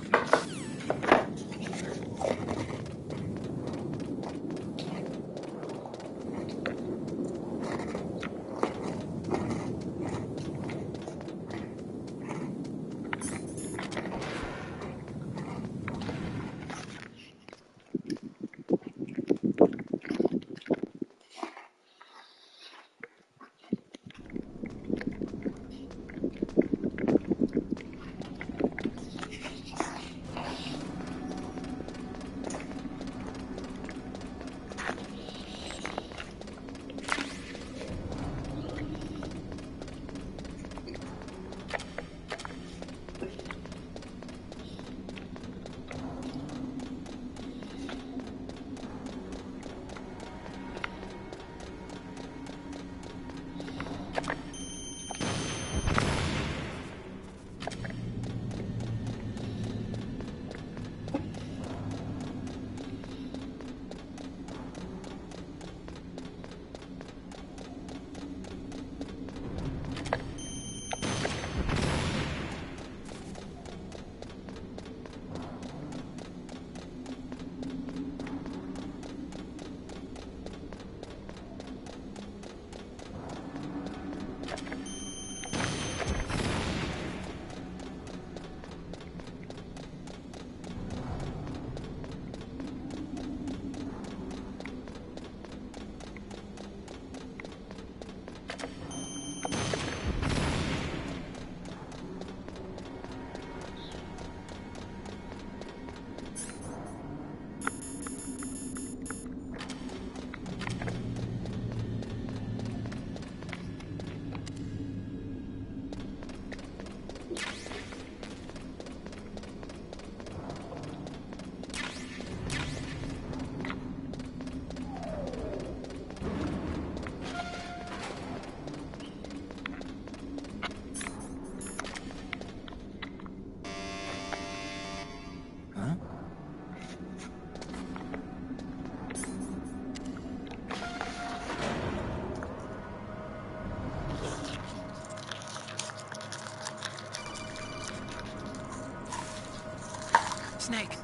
Snake,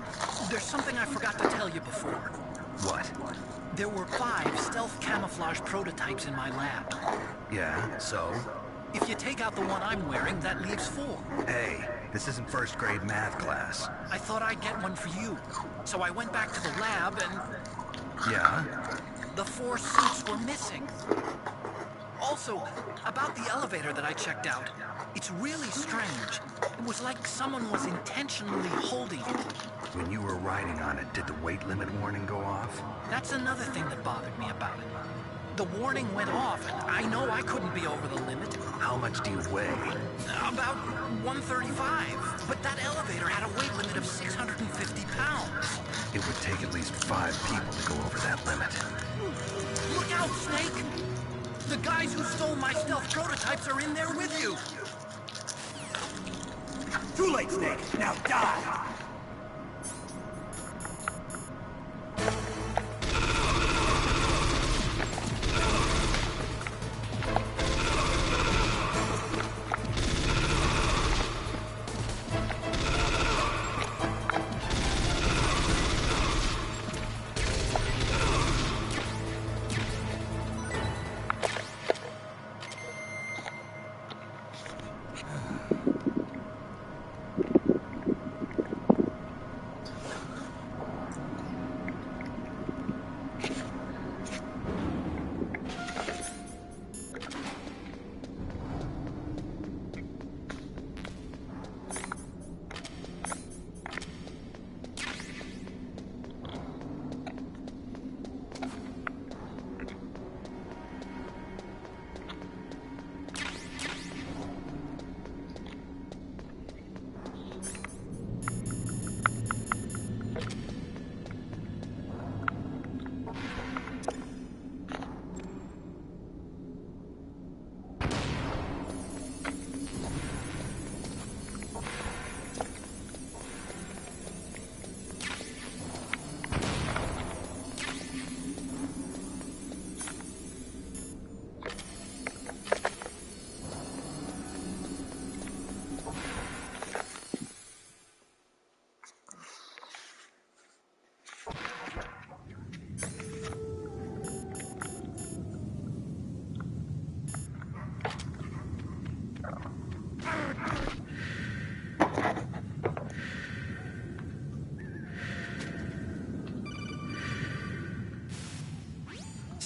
there's something I forgot to tell you before. What? There were 5 stealth camouflage prototypes in my lab. Yeah, so? If you take out the one I'm wearing, that leaves 4. Hey, this isn't first grade math class. I thought I'd get one for you. So I went back to the lab and... Yeah? The 4 suits were missing. Also, about the elevator that I checked out, it's really strange. It was like someone was intentionally holding it. When you were riding on it, did the weight limit warning go off? That's another thing that bothered me about it. The warning went off, and I know I couldn't be over the limit. How much do you weigh? About 135. But that elevator had a weight limit of 650 pounds. It would take at least 5 people to go over that limit. Look out, Snake! The guys who stole my stealth prototypes are in there with you! Too late, Snake! Now die!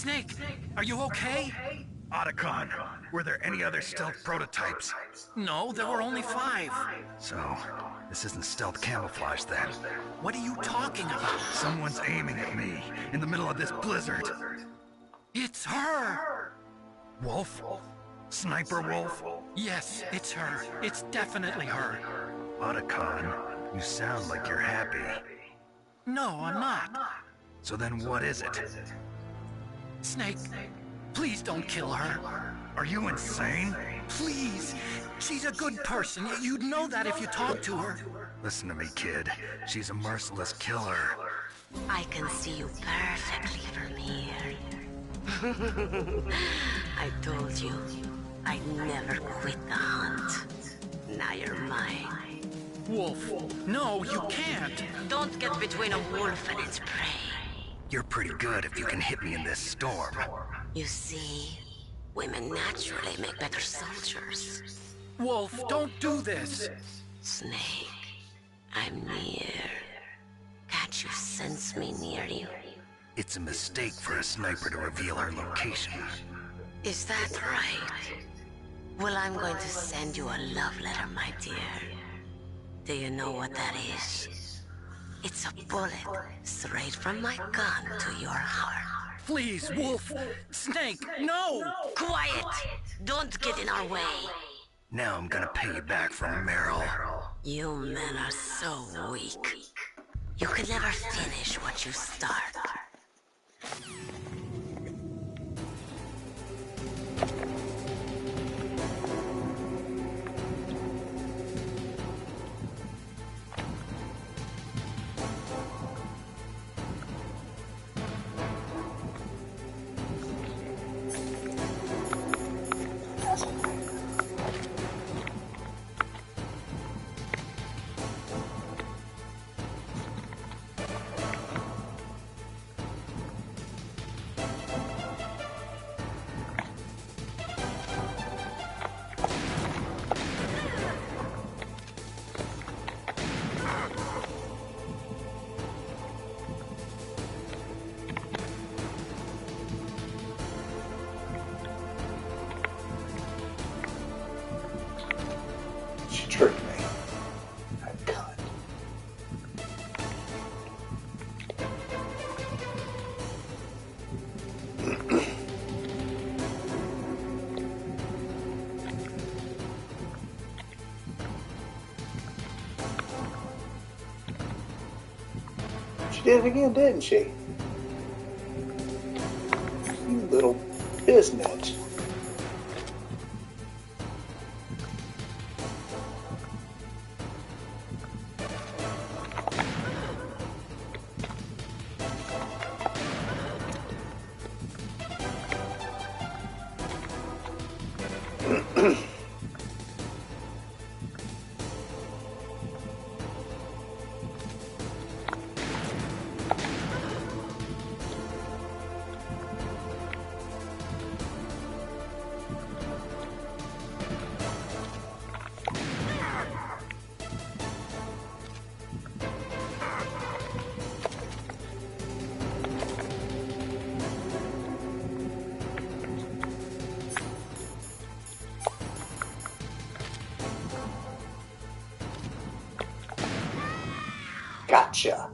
Snake, are you okay? Otacon, were there any other stealth prototypes? No, there were only 5. So, this isn't stealth camouflage then. What are you talking about? Someone's aiming at me in the middle of this blizzard. It's her! Wolf? Sniper Wolf? Yes, it's her. It's definitely her. Otacon, you sound like you're happy. No, I'm not. So then what is it? Snake, please don't kill her. Are you insane? Please. She's a good person. You'd know that if you talked to her. Listen to me, kid. She's a merciless killer. I can see you perfectly from here. I told you, I'd never quit the hunt. Now you're mine. Wolf, no, you can't. Don't get between a wolf and its prey. You're pretty good if you can hit me in this storm. You see, women naturally make better soldiers. Wolf, don't do this. Snake, I'm near. Can't you sense me near you? It's a mistake for a sniper to reveal her location. Is that right? Well, I'm going to send you a love letter, my dear. Do you know what that is? It's a bullet straight from my gun to your heart. Please, Wolf! Snake, no! Quiet! Don't get in our way. Now I'm gonna pay you back from Meryl. You men are so weak. You can never finish what you start. She tricked me. I'm done. She did it again, didn't she? You little biznitch. Gotcha.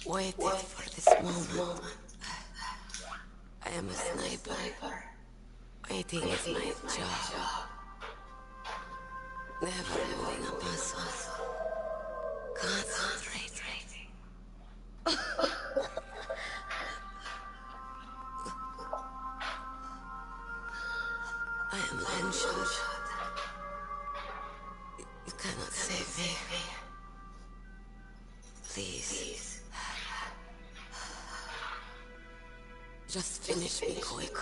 Waited for this moment. I am a sniper. Waiting is my job. Never moving a muscle. Concentrating. I am one shot. You cannot save Please. Just finish me quick.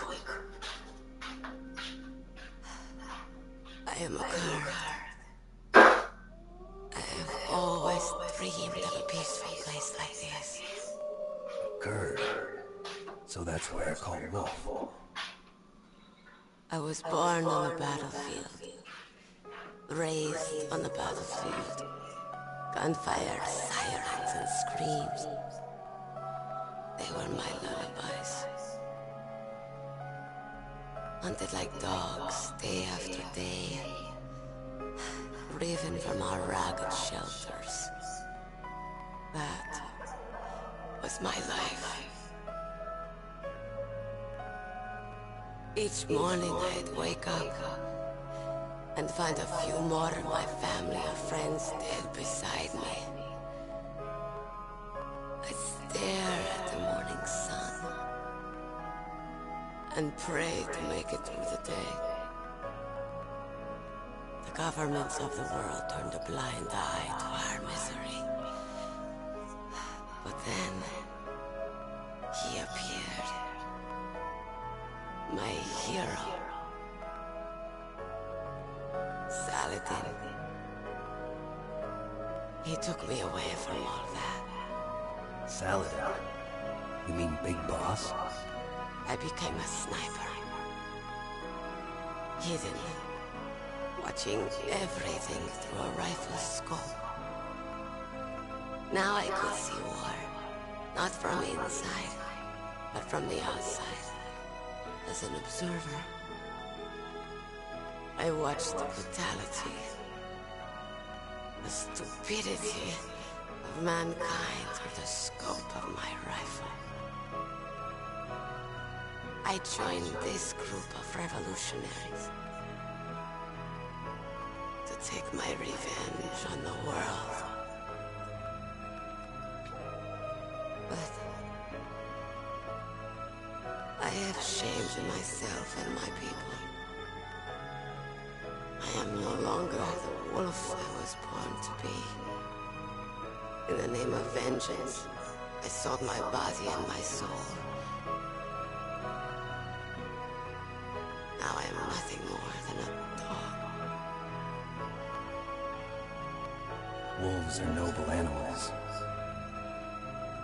I am a Kurd. I have always dreamed of a peaceful place like this. Kurd. So that's why you're called Wolf. I was born on the battlefield. Raised on the battlefield. Gunfire, sirens, and screams. They were my lullabies. Hunted like dogs, day after day. Driven from our ragged shelters. That was my life. Each morning I'd wake up and find a few more of my family or friends dead beside me. I'd stare at the morning sun and pray to make it through the day. The governments of the world turned a blind eye to our misery. But then, he appeared. My hero. Saladin. He took me away from all that. Saladin? You mean Big Boss? I became a sniper. Hidden. Watching everything through a rifle's scope. Now I could see war. Not from inside, but from the outside. As an observer. I watched the brutality, the stupidity of mankind through the scope of my rifle. I joined this group of revolutionaries to take my revenge on the world. But I have shamed myself and my people. I am no longer the wolf I was born to be. In the name of vengeance, I sold my body and my soul. Now I am nothing more than a dog. Wolves are noble animals.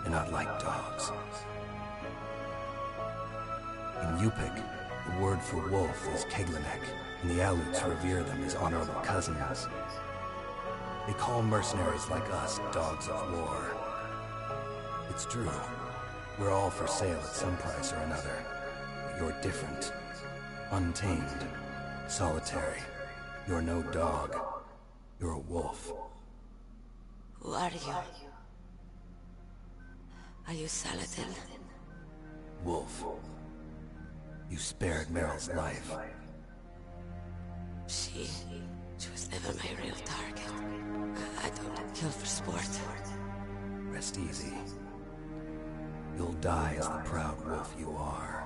They're not like dogs. In Yupik, the word for wolf is Keglanek, and the Aleuts revere them as honorable cousins. They call mercenaries like us dogs of war. It's true. We're all for sale at some price or another. But you're different. Untamed. Solitary. You're no dog. You're a wolf. Who are you? Are you Saladin? Wolf. You spared Meryl's life. She was never my real target. I don't kill for sport. Rest easy. You'll die as the proud wolf you are.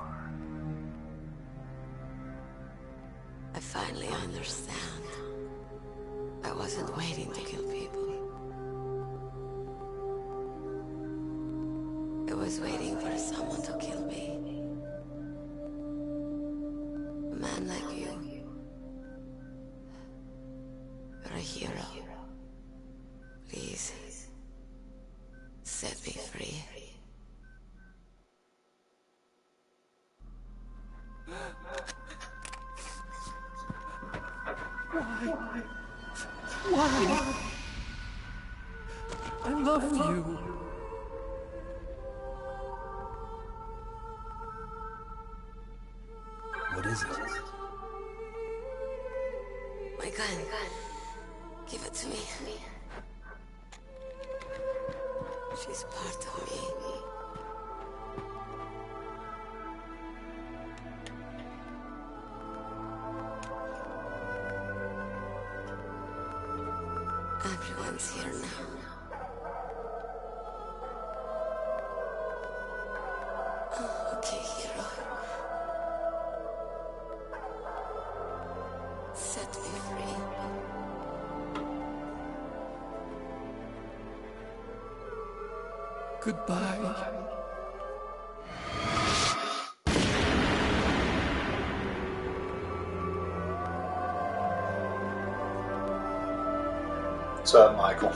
I finally understand. I wasn't waiting to kill people. I was waiting for someone to kill me. A man like you. You're a hero. Please, set me free. Why? I loved you. What is it? My gun. Give it to me. She's part of me. Everyone's here now. Oh, okay, hero. Set me free. Goodbye. What's up, Michael?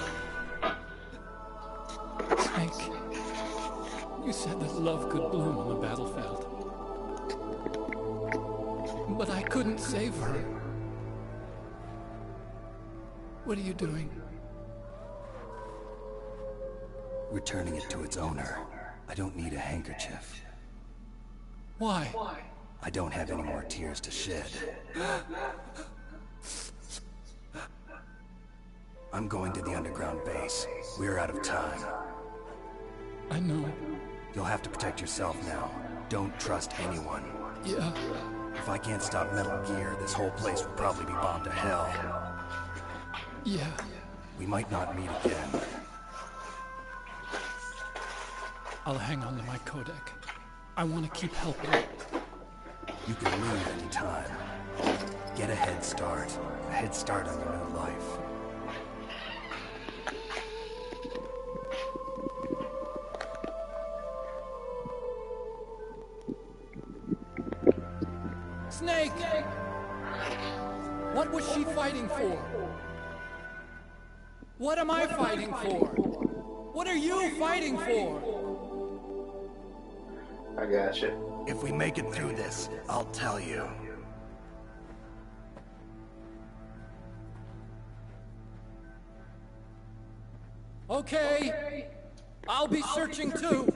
Snake, you said that love could bloom on the battlefield. But I couldn't save her. What are you doing? Returning it to its owner. I don't need a handkerchief. Why? I don't have any more tears to shed. I'm going to the underground base. We're out of time. I know. You'll have to protect yourself now. Don't trust anyone. Yeah. If I can't stop Metal Gear, this whole place will probably be bombed to hell. Yeah. We might not meet again. I'll hang on to my codec. I want to keep helping. You can leave any time. Get a head start. A head start on your new life. Snake! What was she fighting for? What am I fighting for? What are you fighting for? I got you. If we make it through this, I'll tell you. Okay. I'll be searching too.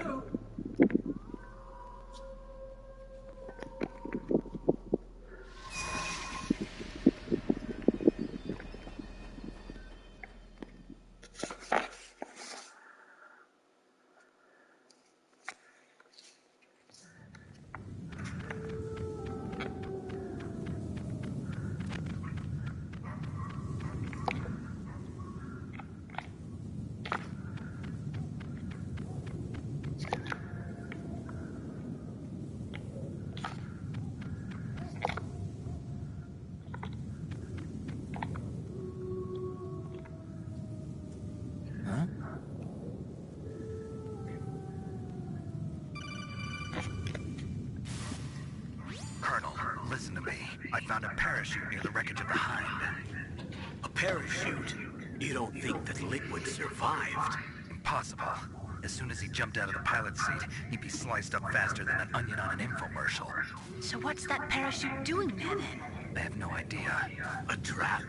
Listen to me. I found a parachute near the wreckage of the Hind. A parachute? You don't think that Liquid survived? Impossible. As soon as he jumped out of the pilot's seat, he'd be sliced up faster than an onion on an infomercial. So what's that parachute doing there then? I have no idea. A trap?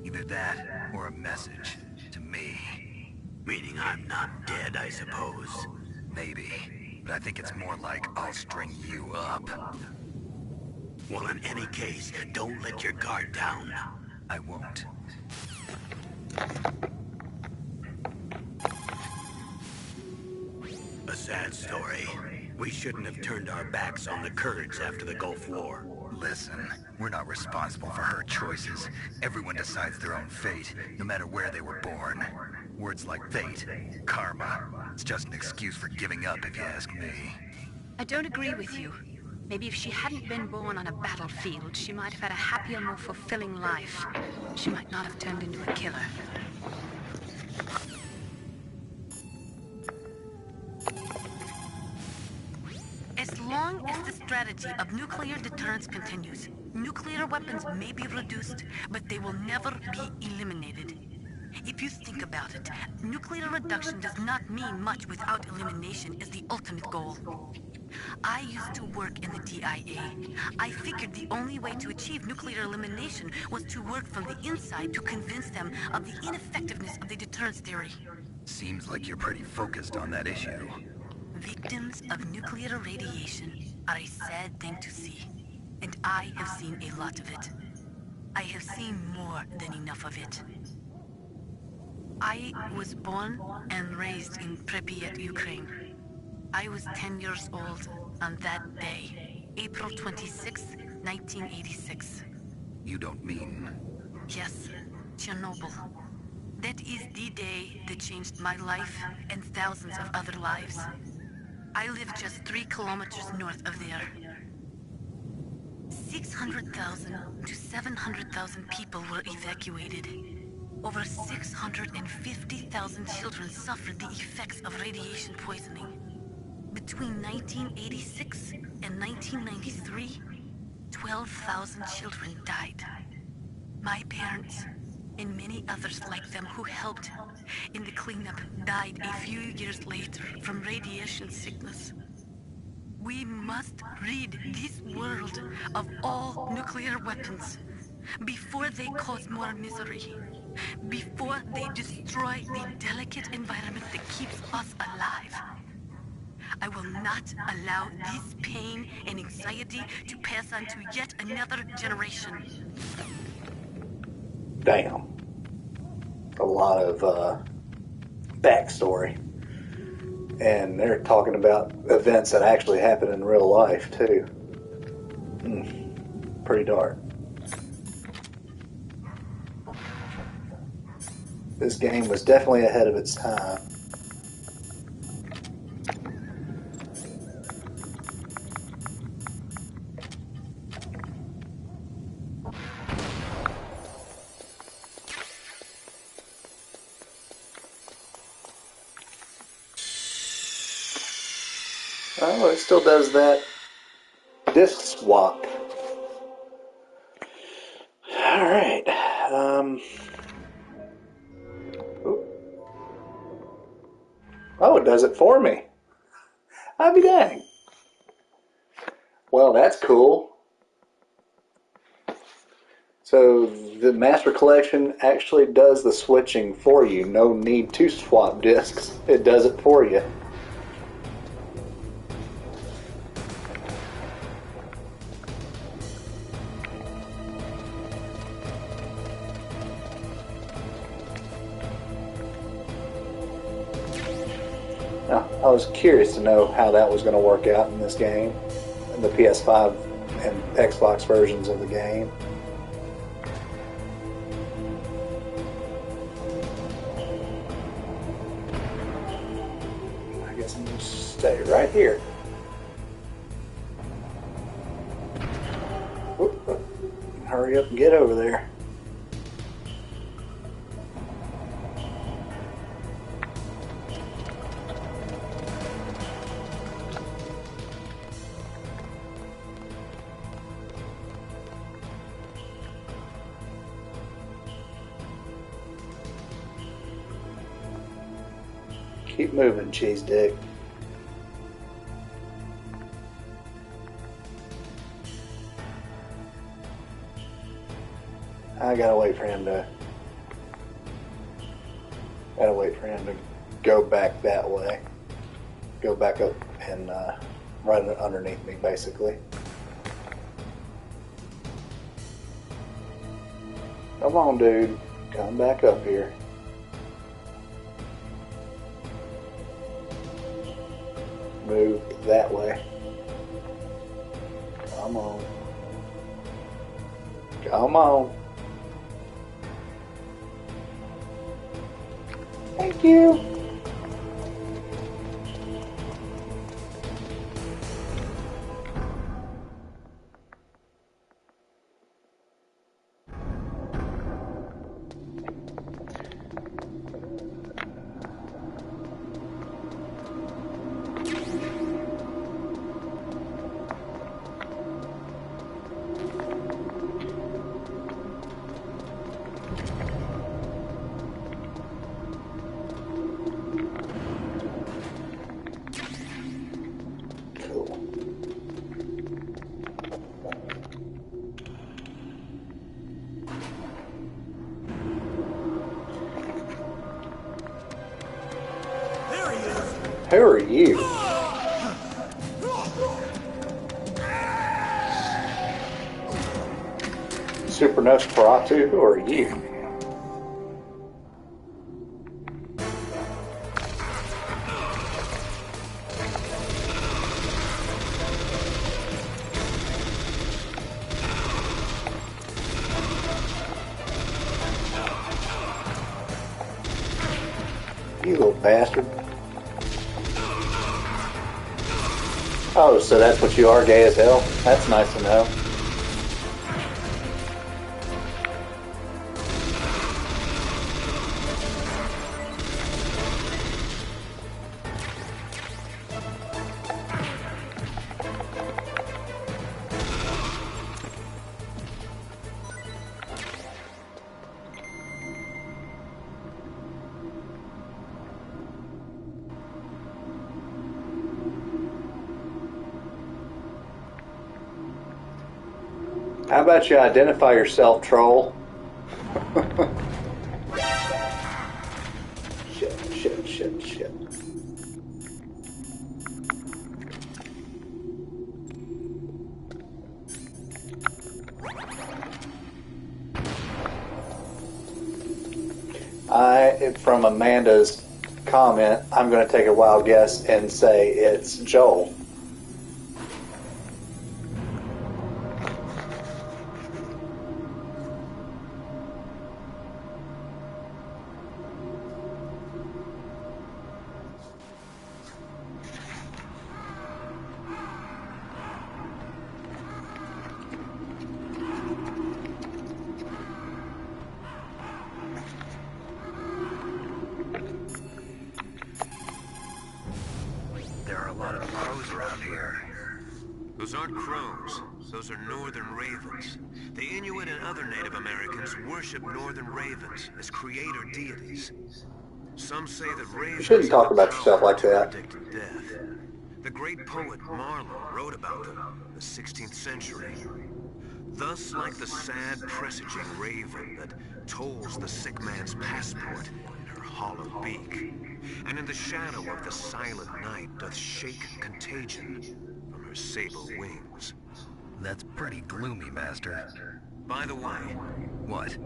Either that or a message to me. Meaning I'm not dead, I suppose. Maybe. But I think it's more like I'll string you up. Well, in any case, don't let your guard down. I won't. A sad story. We shouldn't have turned our backs on the Kurds after the Gulf War. Listen, we're not responsible for her choices. Everyone decides their own fate, no matter where they were born. Words like fate, karma, it's just an excuse for giving up if you ask me. I don't agree with you. Maybe if she hadn't been born on a battlefield, she might have had a happier, more fulfilling life. She might not have turned into a killer. As long as the strategy of nuclear deterrence continues, nuclear weapons may be reduced, but they will never be eliminated. If you think about it, nuclear reduction does not mean much without elimination as the ultimate goal. I used to work in the DIA. I figured the only way to achieve nuclear elimination was to work from the inside to convince them of the ineffectiveness of the deterrence theory. Seems like you're pretty focused on that issue. Victims of nuclear radiation are a sad thing to see, and I have seen a lot of it. I have seen more than enough of it. I was born and raised in Pripyat, Ukraine. I was 10 years old on that day, April 26, 1986. You don't mean... Yes, Chernobyl. That is the day that changed my life and thousands of other lives. I live just 3 kilometers north of there. 600,000 to 700,000 people were evacuated. Over 650,000 children suffered the effects of radiation poisoning. Between 1986 and 1993, 12,000 children died. My parents, and many others like them who helped in the cleanup, died a few years later from radiation sickness. We must rid this world of all nuclear weapons before they cause more misery, before they destroy the delicate environment that keeps us alive. I will not allow this pain and anxiety to pass on to yet another generation. Damn. A lot of backstory. And they're talking about events that actually happen in real life, too. Pretty dark. This game was definitely ahead of its time. Oh, it still does that disc swap. Alright. Oh, it does it for me. I'll be dang. Well, that's cool. So the Master Collection actually does the switching for you. No need to swap discs. It does it for you. Now, I was curious to know how that was going to work out in this game, in the PS5 and Xbox versions of the game. I guess I'm going to stay right here. Whoop. Hurry up and get over there. Keep moving, cheese dick. I gotta wait for him to go back that way. Go back up and right underneath me, basically. Come on, dude. Come back up here. Move that way. Come on. Come on. Thank you. Who are you? Super Nosferatu, who are you? You little bastard. Oh, so that's what you are, gay as hell? That's nice to know. How about you identify yourself, troll? Shit. From Amanda's comment, I'm going to take a wild guess and say it's Joel. Those aren't crows. Those are northern ravens. The Inuit and other Native Americans worship northern ravens as creator deities. Some say that ravens you shouldn't talk have the about yourself power like to that. predict death. The great poet Meryl wrote about them in the 16th century. Thus, like the sad presaging raven that tolls the sick man's passport in her hollow beak, and in the shadow of the silent night doth shake contagion from her sable wings. That's pretty gloomy, Master. By the way... What?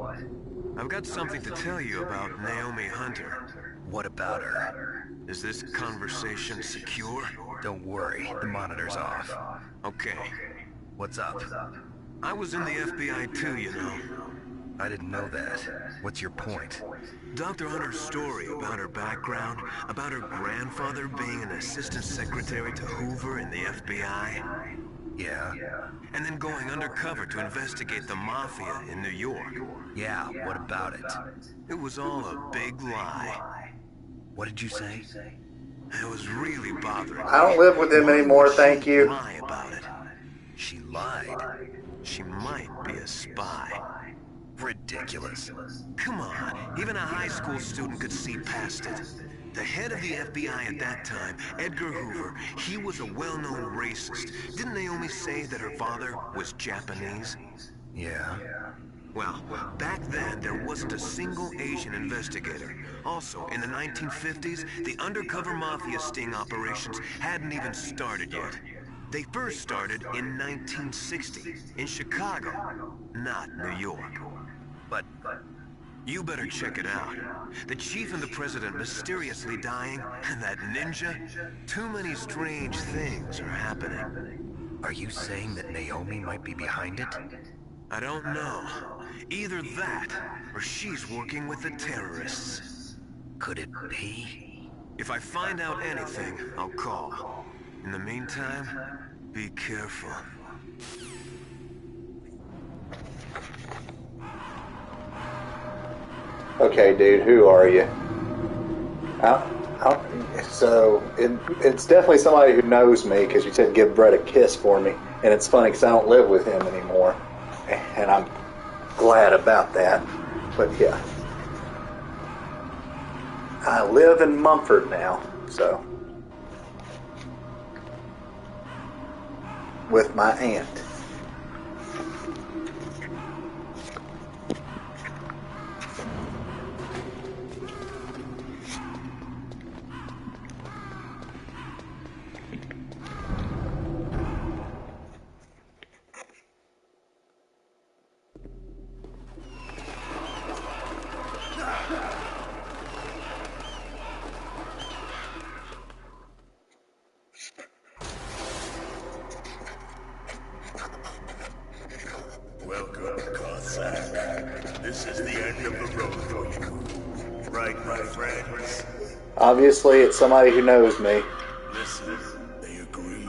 I've got something to tell you about Naomi Hunter. What about her? Is this conversation secure? Don't worry, the monitor's off. Okay. What's up? I was in the FBI too, you know. I didn't know that. What's your point? Dr. Hunter's story about her background, about her grandfather being an assistant secretary to Hoover in the FBI. Yeah? And then going undercover to investigate the Mafia in New York. Yeah, what about it? It was all a big lie. What did you say? It was really bothering me. I don't live with him anymore, thank you. Lie about it. She lied. She might be a spy. Ridiculous. Come on, even a high school student could see past it. The head of the FBI at that time, Edgar Hoover, he was a well-known racist. Didn't Naomi say that her father was Japanese? Yeah. Well, back then, there wasn't a single Asian investigator. Also, in the 1950s, the undercover mafia sting operations hadn't even started yet. They first started in 1960, in Chicago, not New York. But you better check it out. The chief and the president mysteriously dying, and that ninja? Too many strange things are happening. are you saying that Naomi might be behind it? I don't know. Either that, or she's working with the terrorists. Could it be? If I find out anything, I'll call. In the meantime, be careful. Okay, dude, who are you? It's definitely somebody who knows me, because you said give Brett a kiss for me. And it's funny because I don't live with him anymore. And I'm glad about that. But yeah. I live in Mumford now, so. With my aunt. Welcome, Cossack. This is the end of the road for you. Right, my friends? Obviously, it's somebody who knows me. Listen, they agree.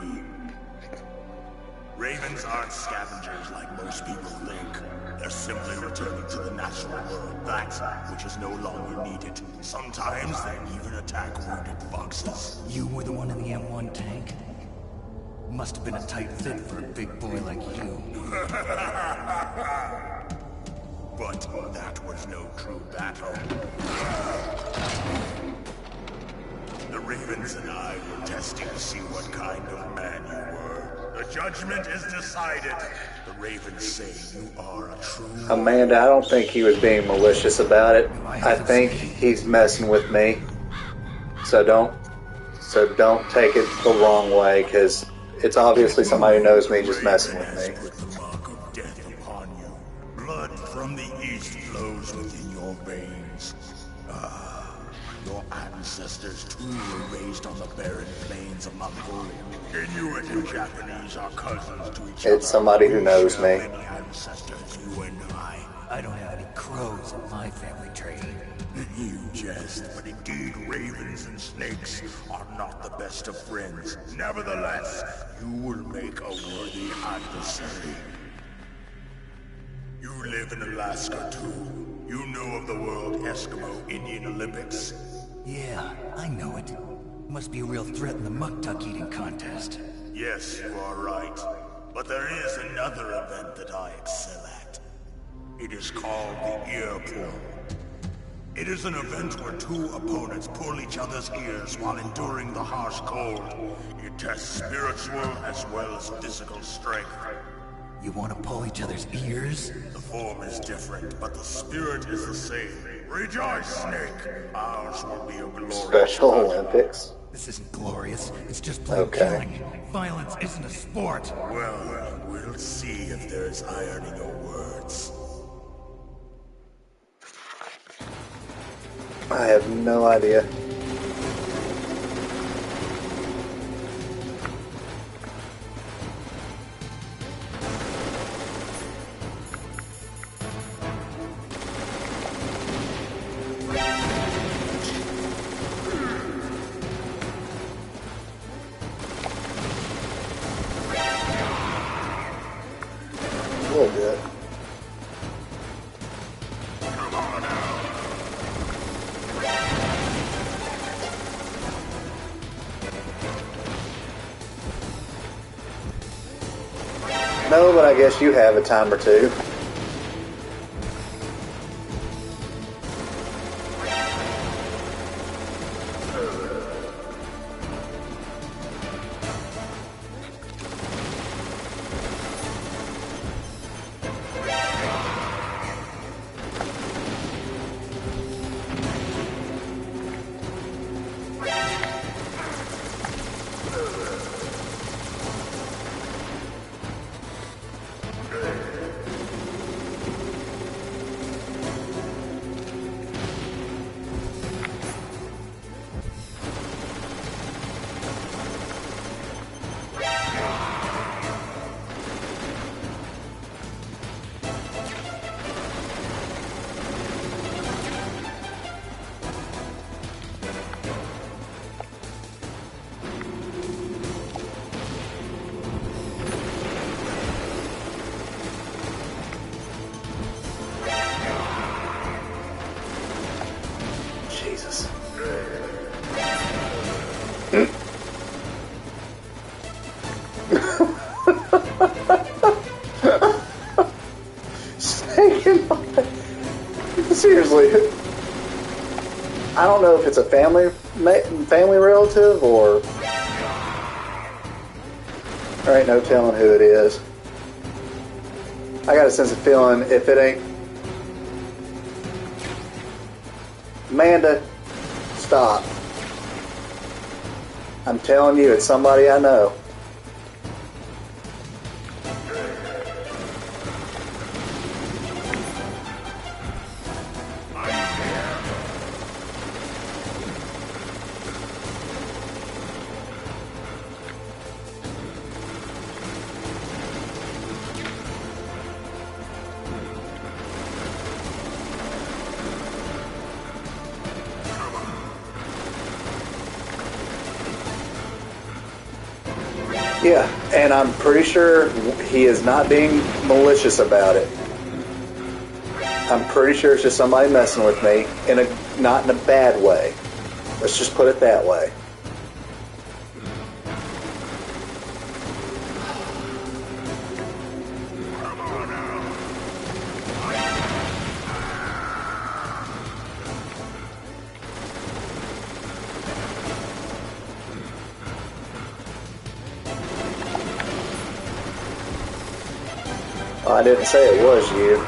Ravens aren't scavengers like most people think. They're simply returning to the natural world, that which is no longer needed. Sometimes they even attack wounded foxes. You were the one in the M1 tank? Must have been a tight fit for a big boy like you. But that was no true battle. The Ravens and I were testing to see what kind of man you were. The judgment is decided. The ravens say you are a true... Amanda, I don't think he was being malicious about it. I think he's messing with me. So don't take it the wrong way, because it's obviously somebody who knows me just messing with me. Put the mark of death upon you. Blood from the east flows within your veins. Your ancestors too were raised on the barren plains of Mongolia. Inuit and Japanese are cousins to each other. It's somebody who knows me. Many ancestors, you and I don't have any crows in my family tree. You jest, but indeed ravens and snakes are not the best of friends. Nevertheless, you will make a worthy adversary. You live in Alaska too. You know of the World Eskimo Indian Olympics? Yeah, I know it. It must be a real threat in the muck-duck eating contest. Yes, you are right. But there is another event that I excel at. It is called the ear pull. It is an event where two opponents pull each other's ears while enduring the harsh cold. It tests spiritual as well as physical strength. You want to pull each other's ears? The form is different, but the spirit is the same. Rejoice, Snake! Ours will be a glorious Special Olympics? This isn't glorious. It's just plain killing. Violence isn't a sport. Well, we'll see if there's iron in your words. I have no idea. A little bit. No, but I guess you have a time or two. Jesus. Snake in my... Seriously. I don't know if it's a family relative or... There ain't no telling who it is. I got a sense of feeling if it ain't... Amanda, stop. I'm telling you, it's somebody I know. Yeah, and I'm pretty sure he is not being malicious about it. I'm pretty sure it's just somebody messing with me, not in a bad way. Let's just put it that way. I didn't say it was you.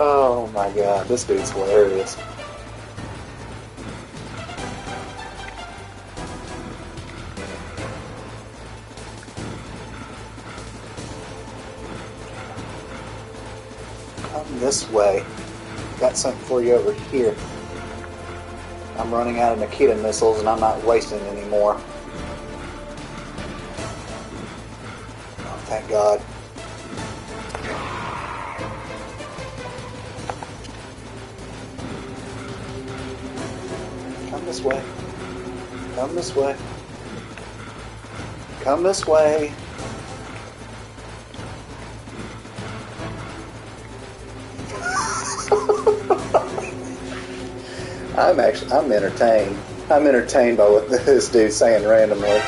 Oh my god, this dude's hilarious. Come this way. Got something for you over here. I'm running out of Nikita missiles and I'm not wasting any more. Oh, thank God. Come this way. Come this way. Come this way. I'm entertained. I'm entertained by what this dude's saying randomly.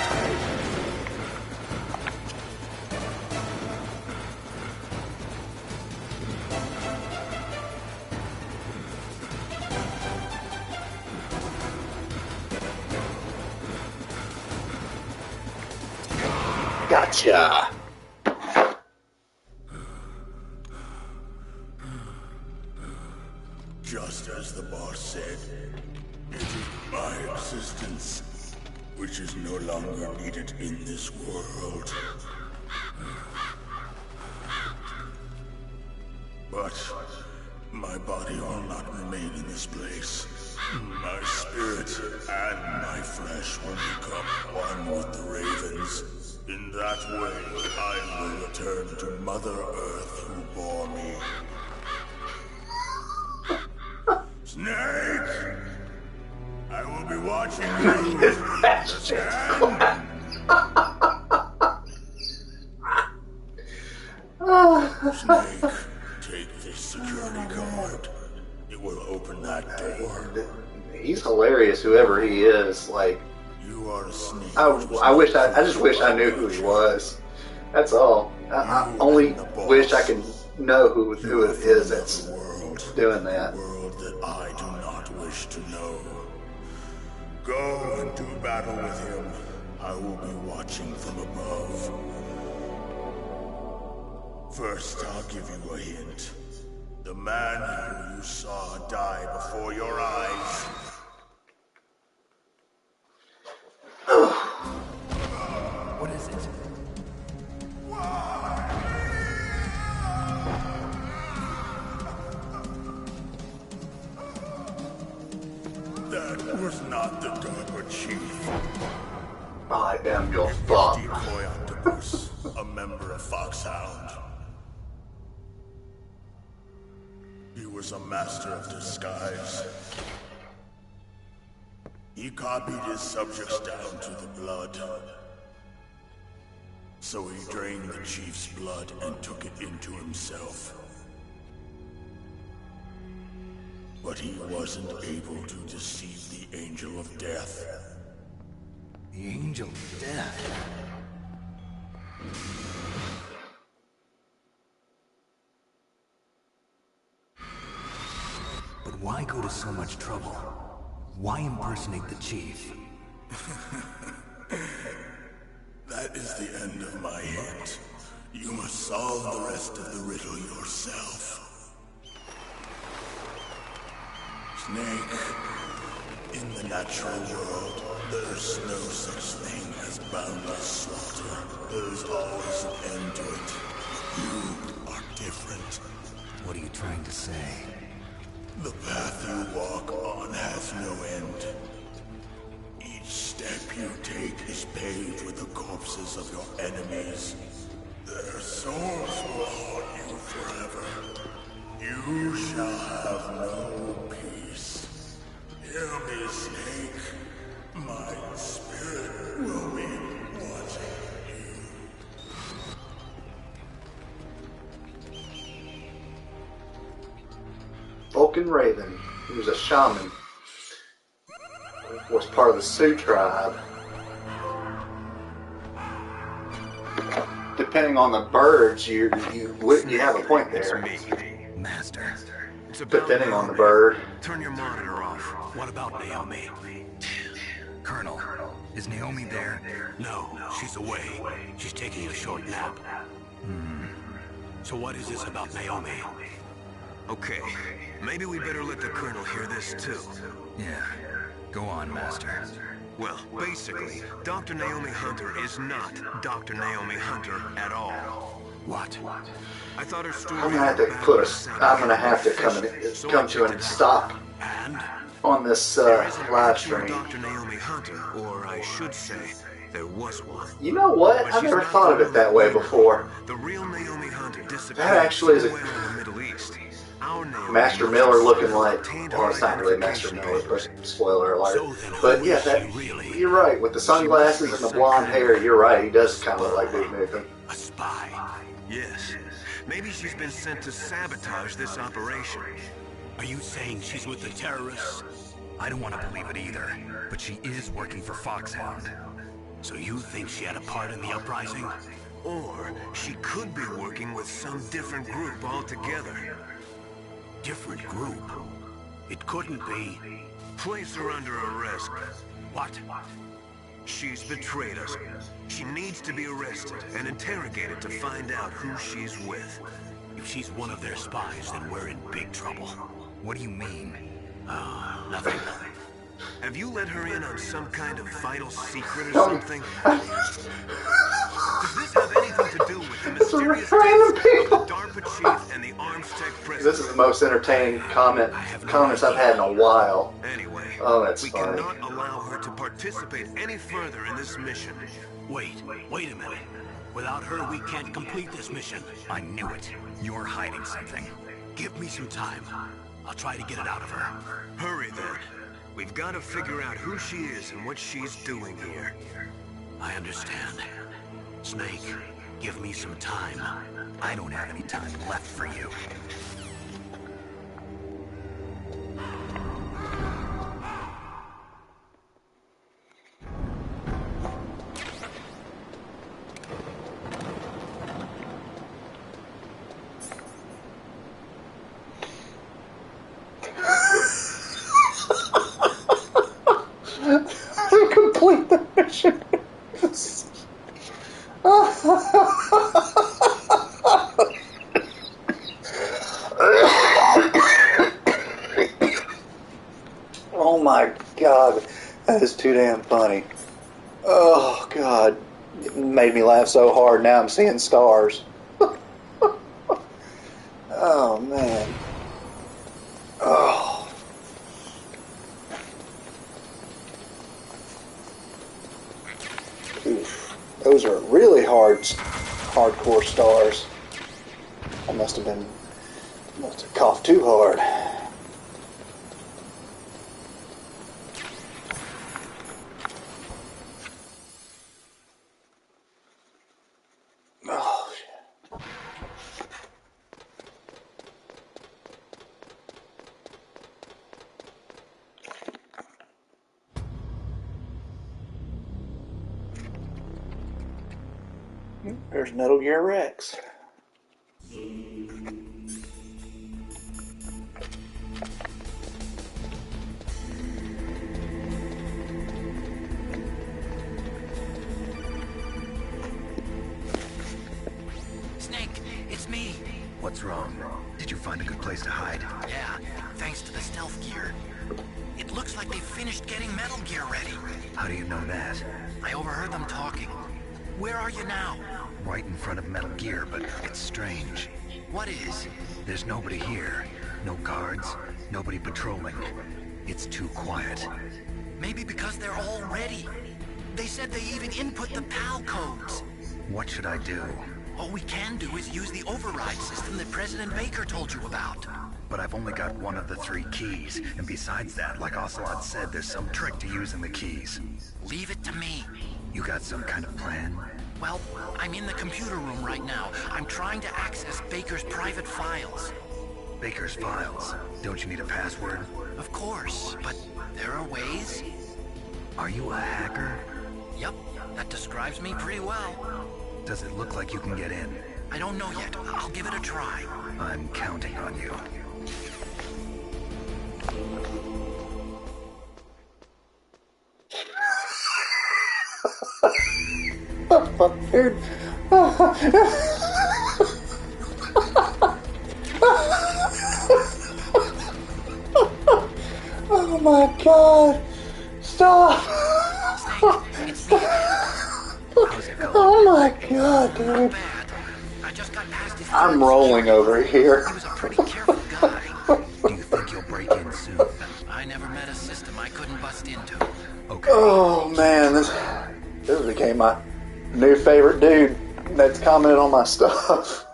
Gotcha. Just as the boss said, it is my existence which is no longer needed in this world. But my body will not remain in this place. My spirit and my flesh will become one with the ravens. In that way, I will return to Mother Earth who bore me. Snake! I will be watching you. Snake, take this security card. It will open that door. He's hilarious, whoever he is. Like, you are a snake. I just wish I knew who he was. That's all. I only wish I could know who it is that's doing that. I do not wish to know. Go and do battle with him. I will be watching from above. First, I'll give you a hint. The man who you saw die before your eyes. What is it? That was not the Darker Chief. I am your It was father. Decoy Octopus, a member of Foxhound. He was a master of disguise. He copied his subjects down to the blood. So he drained the Chief's blood and took it into himself. But he wasn't able to deceive the Angel of Death. The Angel of Death? But why go to so much trouble? Why impersonate the Chief? That is the end of my hint. You must solve the rest of the riddle yourself. Snake, in the natural world, there's no such thing as boundless slaughter. There's always an end to it. You are different. What are you trying to say? The path you walk on has no end. Each step you take is is paved with the corpses of your enemies. Their souls will haunt you forever. You shall have no peace. Hear me, Snake. My spirit will be watching you. Vulcan Raven, he was a shaman, was part of the Sioux tribe. Depending on the birds, you have a point there. Master. Depending on the bird. Turn your monitor off. What about Naomi? Colonel, is Naomi there? No, she's away. She's taking a short nap. So what is this about Naomi? Okay, maybe we better let the Colonel hear this too. Yeah, go on, Master. Well, basically, Dr. Naomi Hunter is not Dr. Naomi Hunter at all. What? I thought her story... I'm gonna have to come to a stop on this live stream. Dr. Naomi Hunter, or I should say, there was one. You know what? I've never thought of it that way before. The real Naomi Hunter disappeared That actually is somewhere in the Middle East. Master Miller looking like, well, it's not really Master Miller, but spoiler alert. But yeah, you're right. With the sunglasses and the blonde hair, you're right. He does kind of look like Duke Nukem. A spy. Yes. Maybe she's been sent to sabotage this operation. Are you saying she's with the terrorists? I don't want to believe it either, but she is working for Foxhound. So you think she had a part in the uprising? Or she could be working with some different group altogether. Different group? It couldn't be. Place her under arrest. What? She's betrayed us. She needs to be arrested and interrogated to find out who she's with. If she's one of their spies, then we're in big trouble. What do you mean? Nothing. Have you let her in on some kind of vital secret or something? Does this have anything to do with the mysterious deaths of the DARPA chief and the Arms Tech president? This is the most entertaining comments I've had in a while. Anyway, that's we funny. cannot allow her to participate any further in this mission. Wait a minute. Without her, we can't complete this mission. I knew it. You're hiding something. Give me some time. I'll try to get it out of her. Hurry then. We've got to figure out who she is and what she's doing here. I understand. Snake, give me some time. I don't have any time left for you. Complete the mission. Oh my god, that is too damn funny. Oh god, it made me laugh so hard. Now I'm seeing stars. Oh man. Oh. Oof. Those are really hardcore stars. I must have coughed too hard. Oh shit. There's Metal Gear Rex. Snake, it's me. What's wrong? Did you find a good place to hide? Yeah, thanks to the stealth gear. It looks like they finished getting Metal Gear ready. How do you know that? I overheard them talking. Where are you now? Right in front of Metal Gear, but it's strange. What is? There's nobody here. No guards, nobody patrolling. It's too quiet. Maybe because they're all ready. They said they even input the PAL codes. What should I do? All we can do is use the override system that President Baker told you about. But I've only got one of the 3 keys, and besides that, like Ocelot said, there's some trick to using the keys. Leave it to me. You got some kind of plan? Well, I'm in the computer room right now. I'm trying to access Baker's private files. Baker's files? Don't you need a password? Of course, but there are ways. Are you a hacker? Yep, that describes me pretty well. Does it look like you can get in? I don't know yet. I'll give it a try. I'm counting on you. Oh, fuck, dude. Oh my god. Stop. It's me. How's it going? Oh my god, dude. I just got past his I'm rolling over here. He was a pretty careful guy. Do you think you'll break in soon? I never met a system I couldn't bust into. Okay. Oh man, this became my new favorite dude that's commented on my stuff.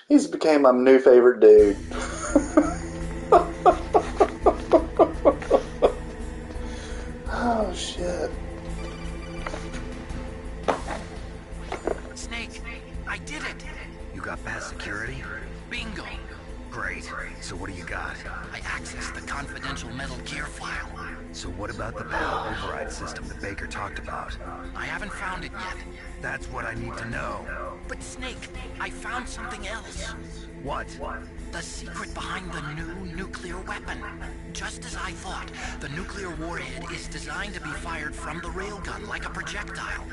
He's became my new favorite dude. Oh shit. Snake, I did it. You got past security? Bingo. Great. So what do you got? I accessed the confidential Metal Gear file. So what about the PAL override system that Baker talked about? I haven't found it yet. That's what I need to know. But Snake, I found something else. What? The secret behind the new nuclear weapon. Just as I thought, the nuclear warhead is designed to be fired from the railgun like a projectile.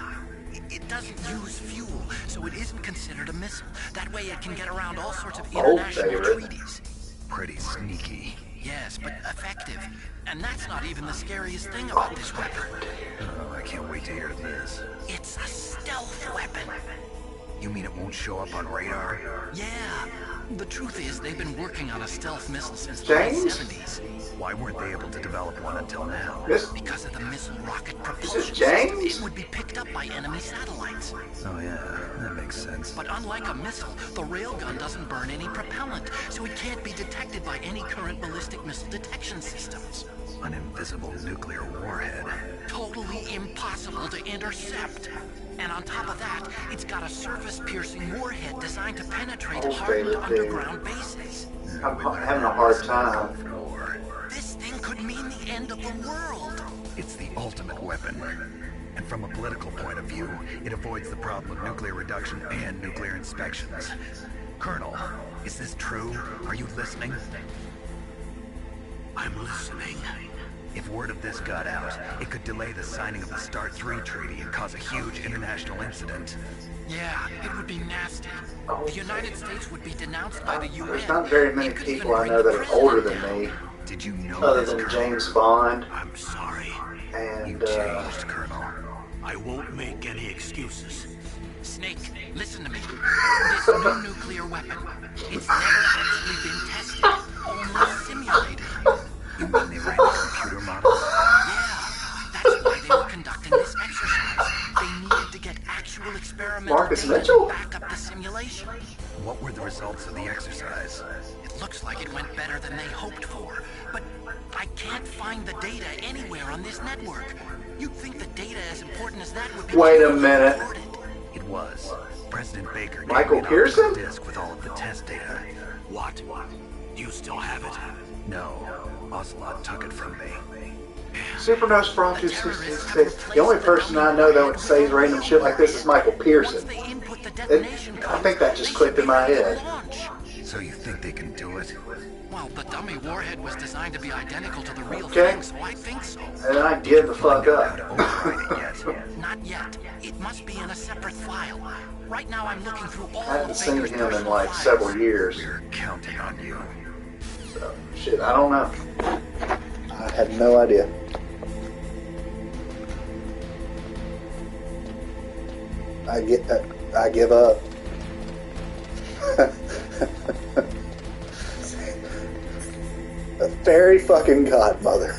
It doesn't use fuel, so it isn't considered a missile. That way it can get around all sorts of international treaties. Pretty sneaky. Yes, but effective. And that's not even the scariest thing about this weapon. Oh, I can't wait to hear this. It's a stealth weapon. You mean it won't show up on radar? Yeah. The truth is, they've been working on a stealth missile since the late 70s. Why weren't they able to develop one until now? Because of the missile rocket propulsion This is James? system, it would be picked up by enemy satellites. Oh yeah, that makes sense. But unlike a missile, the railgun doesn't burn any propellant, so it can't be detected by any current ballistic missile detection systems. An invisible nuclear warhead. Totally impossible to intercept. And on top of that, it's got a surface-piercing warhead designed to penetrate hardened underground bases. I'm having a hard time. This thing could mean the end of the world. It's the ultimate weapon. And from a political point of view, it avoids the problem of nuclear reduction and nuclear inspections. Colonel, is this true? Are you listening? I'm listening. If word of this got out, it could delay the signing of the START 3 treaty and cause a huge international incident. Yeah, it would be nasty. The United States would be denounced by the UN. There's not very many people I know that are older than me. Did you know other this, than Colonel? James Bond. I'm sorry. And you changed, Colonel. I won't make any excuses. Snake, listen to me. This new nuclear weapon, it's never actually been tested, only simulated. You mean they ran the computer models? Yeah, that's why they were conducting this exercise. They needed to get actual experimental Marcus data Mitchell? to back up the simulation. What were the results of the exercise? It looks like it went better than they hoped for, but I can't find the data anywhere on this network. You'd think the data as important as that would be... Wait a minute. It was. President Baker gave Michael me an Pearson? optical disc with all of the test data. What? Do you still have it? No. Ocelot took it from me. Super Nosferatu 666. The only person I know that would say random shit like this is Michael Pearson. I think that just clicked in my head. So you think they can do it? Well, the dummy warhead was designed to be identical to the real Okay. thing, so I think so. And I give the fuck up. Not yet. It must be in a separate file. Right now I'm looking through all I haven't of seen Baker's him in personal like files. several years. We're counting on you. So, shit, I don't know. I had no idea. I give up. A fairy fucking godmother.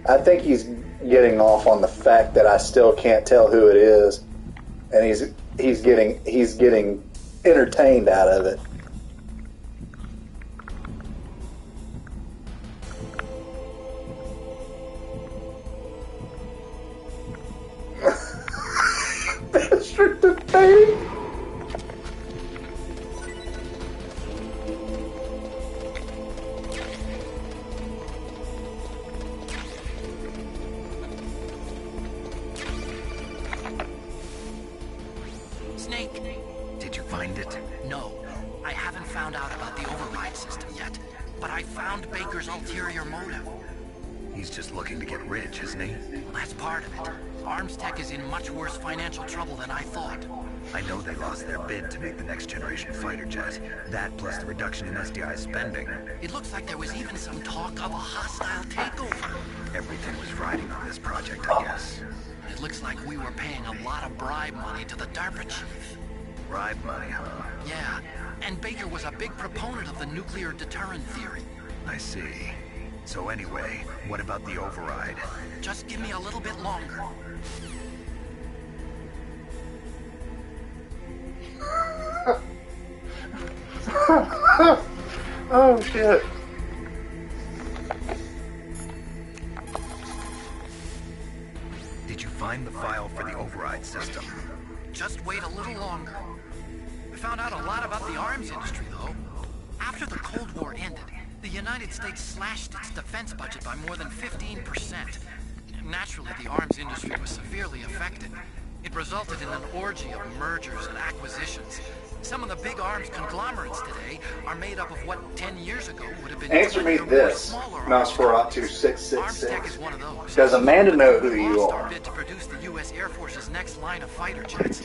I think he's getting off on the fact that I still can't tell who it is, and he's getting entertained out of it. Bastard to pain. Snake. Did you find it? No, I haven't found out about the override system yet, but I found Baker's ulterior motive. He's just looking to get rich, isn't he? Well, that's part of it. Arms Tech is in much worse financial trouble than I thought. I know they lost their bid to make the next generation fighter jet. That plus the reduction in SDI spending. It looks like there was even some talk of a hostile takeover. Everything was riding on this project, I guess. It looks like we were paying a lot of bribe money to the DARPA chief. Bribe money, huh? Yeah, and Baker was a big proponent of the nuclear deterrent theory. I see. So anyway, what about the override? Just give me a little bit longer. Oh shit. Did you find the file for the override system? Just wait a little longer. I found out a lot about the arms industry, though. After the Cold War ended, the United States slashed its defense budget by more than 15%. Naturally, the arms industry was severely affected. It resulted in an orgy of mergers and acquisitions. Some of the big arms conglomerates today are made up of what 10 years ago would have been... Answer me this, Nosferatu 666. Arms Tech is one of those. Does Amanda know who you Lost our are? bid to produce the U.S. Air Force's next line of fighter jets.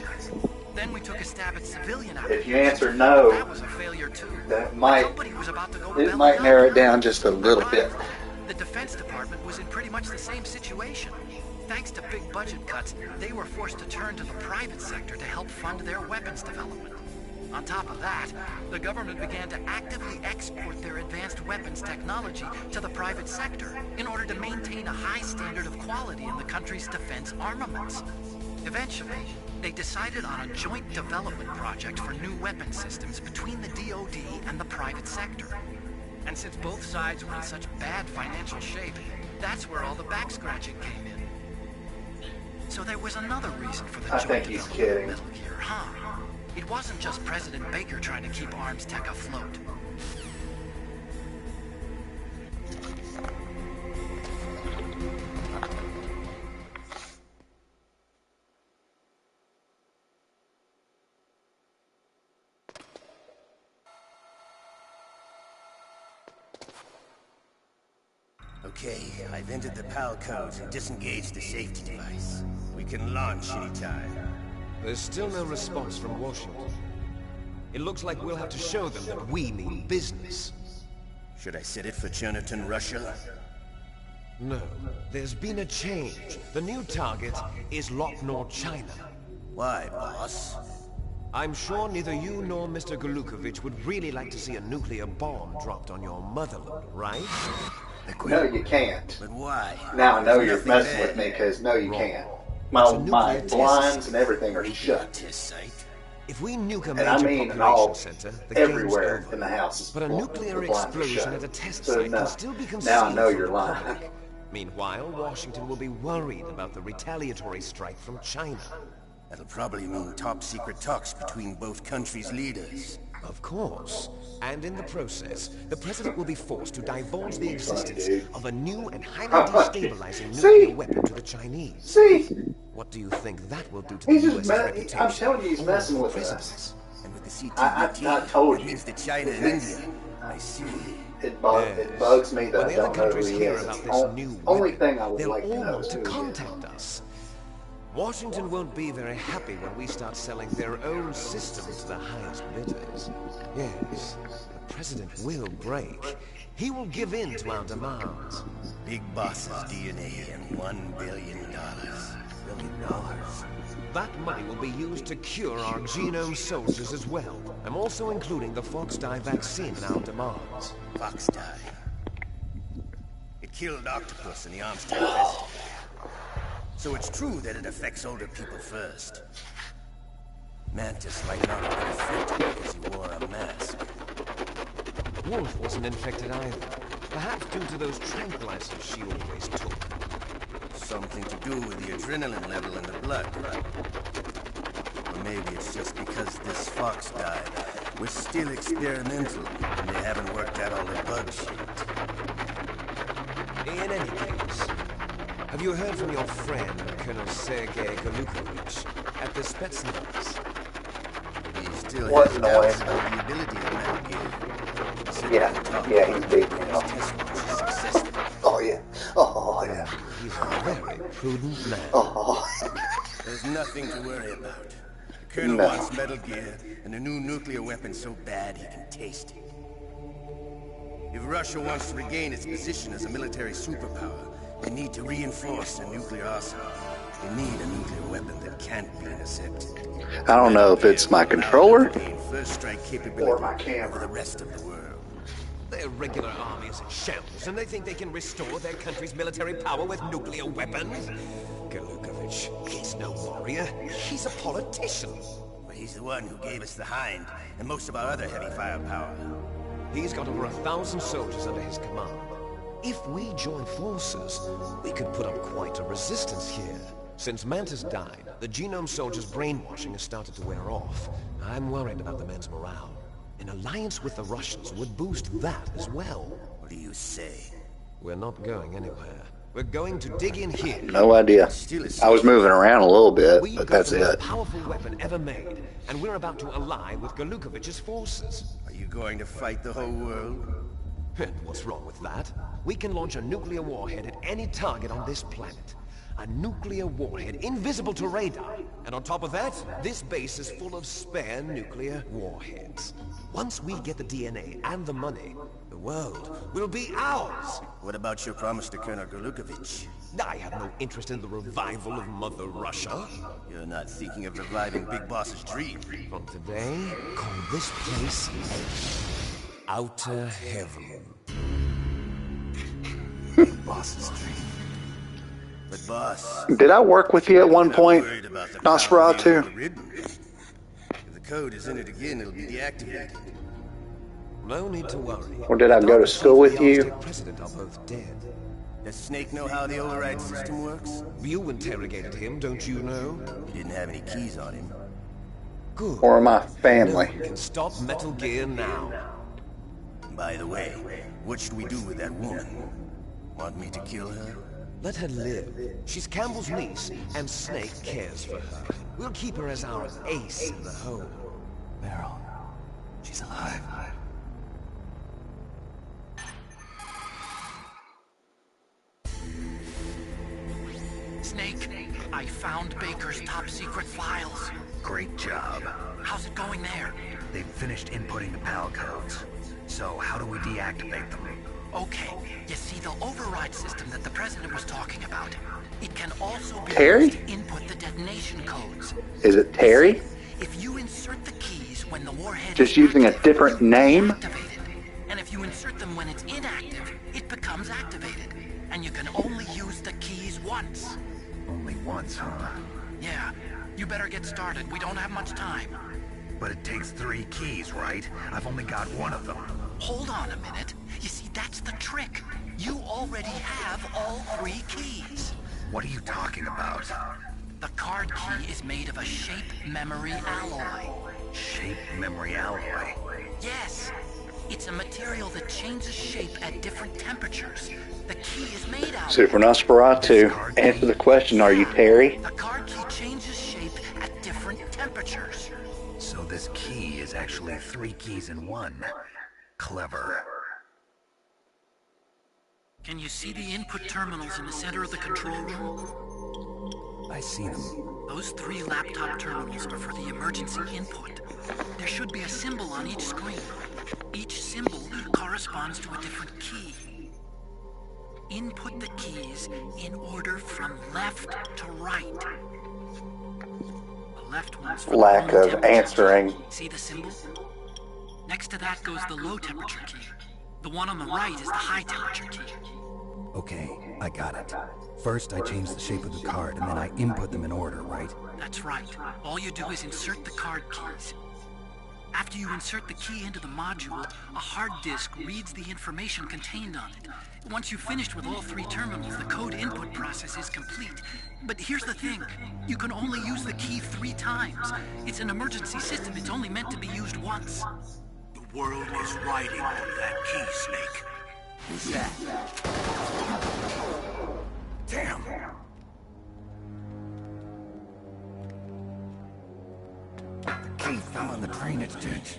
Then we took a stab at civilian If you answer no, that was a failure too. that might Was about to go it might narrow it down just a little bit. The Defense Department was in pretty much the same situation. Thanks to big budget cuts, they were forced to turn to the private sector to help fund their weapons development. On top of that, the government began to actively export their advanced weapons technology to the private sector in order to maintain a high standard of quality in the country's defense armaments. Eventually, they decided on a joint development project for new weapon systems between the DoD and the private sector. And since both sides were in such bad financial shape, that's where all the back-scratching came in. So there was another reason for the joint development of Metal Gear, huh? It wasn't just President Baker trying to keep Arms Tech afloat. Okay, I've entered the PAL codes and disengaged the safety device. We can launch anytime. There's still no response from Washington. It looks like we'll have to show them that we mean business. Should I set it for Jonathan, Russia? No, there's been a change. The new target is Locknor, China. Why, boss? I'm sure neither you nor Mr. Golukovich would really like to see a nuclear bomb dropped on your motherland, right? No, you can't. But why? Now I know you're messing with me, because no, you can't. My blinds and everything are shut. If we nuke a And I major mean population center, the everywhere game's over. in the house. But a nuclear explosion at a test So site no. can still be Now concealed I know from you're the lying. public. Meanwhile, Washington will be worried about the retaliatory strike from China. That'll probably mean top-secret talks between both countries' leaders. Of course. And in the process, the president will be forced to divulge the existence of a new and highly destabilizing nuclear weapon to the Chinese. See? What do you think that will do to He's the just U.S.'s reputation? I'm telling you, he's messing with us. I told you. Means that China and India. I see. It bugs me that When I the don't other know who countries he hear is. about It's this the new only weapon, thing I would they'll like to all know want is to who he is. contact us. Washington won't be very happy when we start selling their own system to the highest bidders. Yes, the president will break. He will give in to our demands. Big boss's DNA and $1 billion. $1 billion. That money will be used to cure our genome soldiers as well. I'm also including the Fox dye vaccine in our demands. Fox dye. It killed Octopus and the Armstead president. So it's true that it affects older people first. Mantis might not have been affected because he wore a mask. Wolf wasn't infected either. Perhaps due to those tranquilizers she always took. Something to do with the adrenaline level in the blood. Or maybe it's just because this fox died. We're still experimental, and they haven't worked out all the bugs yet. In any case, have you heard from your friend, Colonel Sergei Golukovich, at the Spetsnaz? He still What has noise? doubts about the ability of Metal Gear. Yeah, he's big. Oh yeah. Oh yeah. He's a very prudent man. Oh. There's nothing to worry about. The Colonel wants Metal Gear and a new nuclear weapon so bad he can taste it. If Russia wants to regain its position as a military superpower, they need to reinforce their nuclear arsenal. They need a nuclear weapon that can't be intercepted. I don't know if it's my controller first strike capability or my camera. over the rest of the world. Their regular army is in shambles, and they think they can restore their country's military power with nuclear weapons? Golukovich, he's no warrior. He's a politician. But he's the one who gave us the Hind and most of our other heavy firepower. He's got over 1,000 soldiers under his command. If we join forces, we could put up quite a resistance here. Since Mantis died, the Genome Soldiers' brainwashing has started to wear off. I'm worried about the men's morale. An alliance with the Russians would boost that as well. What do you say? We're not going anywhere. We're going to dig in here. No idea. I was moving around a little bit, but that's the most it. powerful weapon ever made, and we're about to ally with Golukovich's forces. Are you going to fight the whole world? And what's wrong with that? We can launch a nuclear warhead at any target on this planet. A nuclear warhead invisible to radar. And on top of that, this base is full of spare nuclear warheads. Once we get the DNA and the money, the world will be ours. What about your promise to Colonel Golukovich? I have no interest in the revival of Mother Russia. You're not thinking of reviving Big Boss's dream. From today, call this place Outer Heaven. Big Boss's dream. But boss, Did I work with you at one point, Nosferatu? If the code is in it again, it'll be deactivated. No need to worry. Or did I go to school with you? The President are both dead. Does Snake know how the override system works? You interrogated him, don't you know? He didn't have any keys on him. Good. Or my family? No one can stop Metal Gear now. By the way, what should we do with that woman? Want me to kill her? Let her live. She's Campbell's niece, and Snake cares for her. We'll keep her as our ace in the hole. Meryl, she's alive. Snake, I found Baker's top secret files. Great job. How's it going there? They've finished inputting the PAL codes. So how do we deactivate them? Okay, you see the override system that the President was talking about. It can also be Terry? used to input the detonation codes. Is it Terry? If you insert the keys when the warhead Just is using a active, different name? it's activated. And if you insert them when it's inactive, it becomes activated. And you can only use the keys once. Only once, huh? Yeah, you better get started. We don't have much time. But it takes 3 keys, right? I've only got 1 of them. Hold on a minute. You see, that's the trick. You already have all 3 keys. What are you talking about? The card key is made of a shape memory alloy. Shape memory alloy? Yes. It's a material that changes shape at different temperatures. The key is made out Super Nosferatu, answer the question, are you Terry? The card key changes shape at different temperatures. So this key is actually 3 keys in 1. Clever. Can you see the input terminals in the center of the control room? I see them. Those 3 laptop terminals are for the emergency input. There should be a symbol on each screen. Each symbol corresponds to a different key. Input the keys in order from left to right. The left one's for Lack the room of temperature answering. key. See the symbol? Next to that goes the low temperature key. The one on the right is the high temperature key. Okay, I got it. First, I change the shape of the card, and then I input them in order, right? That's right. All you do is insert the card keys. After you insert the key into the module, a hard disk reads the information contained on it. Once you've finished with all 3 terminals, the code input process is complete. But here's the thing. You can only use the key 3 times. It's an emergency system. It's only meant to be used once. The world is riding on that key, Snake. Who's that? Damn! The key fell on the drainage ditch.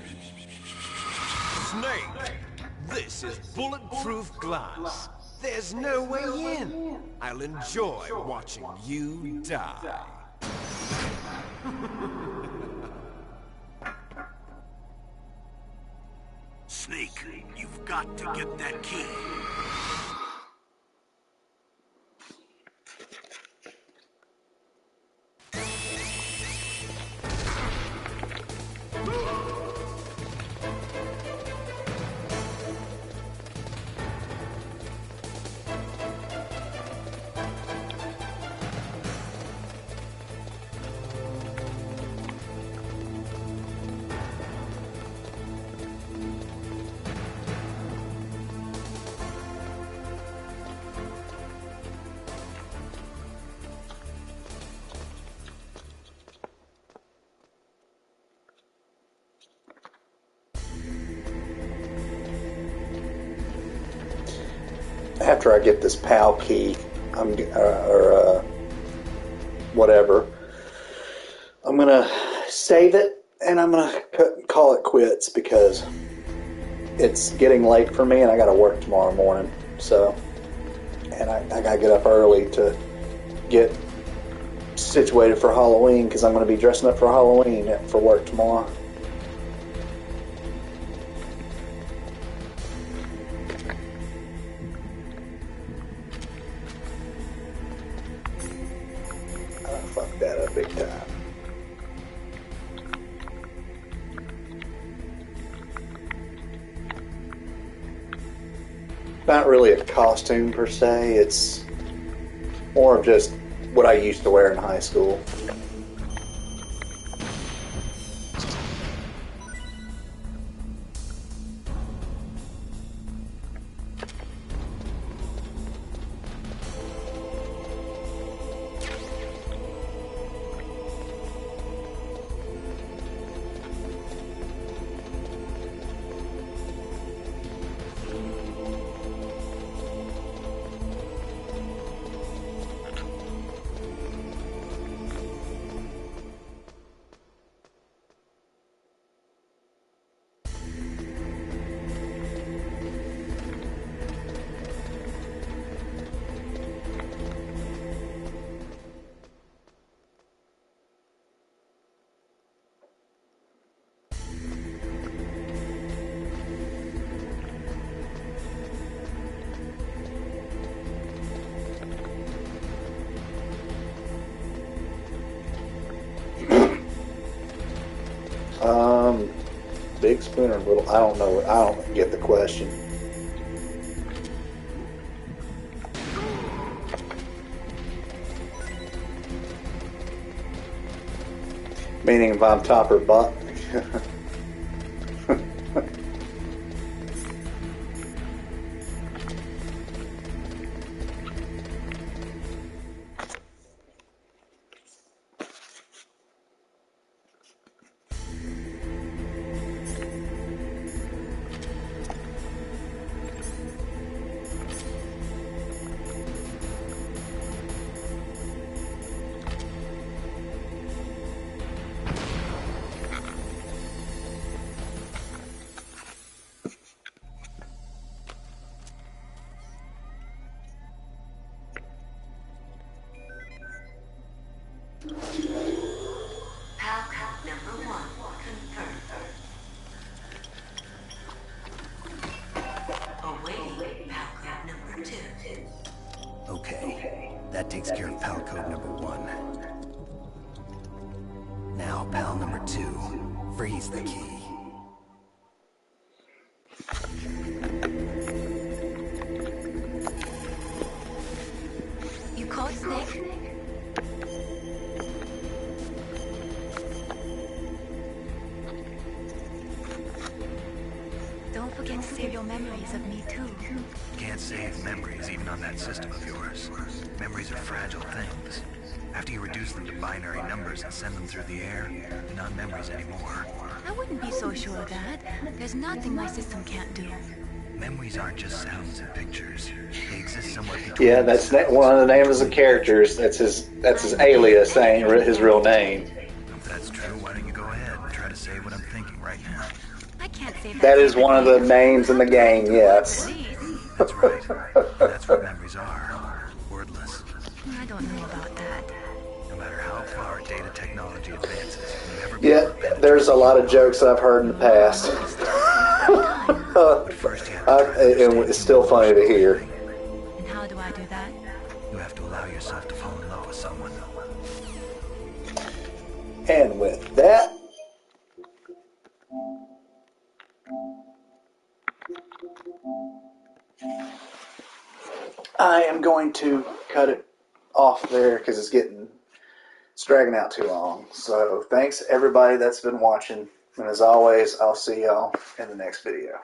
Snake! This is bulletproof glass. There's no way in. I'll enjoy watching you die. Snake, you've got to get that key. After I get this PAL key, whatever, I'm gonna save it and I'm gonna call it quits because it's getting late for me and I gotta work tomorrow morning. So, and I gotta get up early to get situated for Halloween because I'm gonna be dressing up for Halloween for work tomorrow. Not really a costume per se, it's more of just what I used to wear in high school. Big spoon or little? I don't know. I don't get the question. Meaning if I'm top or bottom. Okay, that takes care of PAL code number 1. Now, PAL number 2. Freeze the key. memories of me too. Can't save memories even on that system of yours. Memories are fragile things. After you reduce them to binary numbers and send them through the air, they're not memories anymore. I wouldn't be so sure of that. There's nothing my system can't do. Memories aren't just sounds and pictures. They exist somewhere between. Yeah, that's one of the names of the characters. That's his alias, saying his real name. If that's true, why don't you go ahead and try to say what I'm thinking right now? I can't say That is one of the names in the game, yes. That's right. And that's what memories are. Wordless. I don't know about that. No matter how far data technology advances, you never Yeah, there's a lot of jokes I've heard in the past. It's still funny to hear. And how do I do that? You have to allow yourself to fall in love with someone. And with that, I am going to cut it off there because it's dragging out too long. So thanks everybody that's been watching. And as always, I'll see y'all in the next video.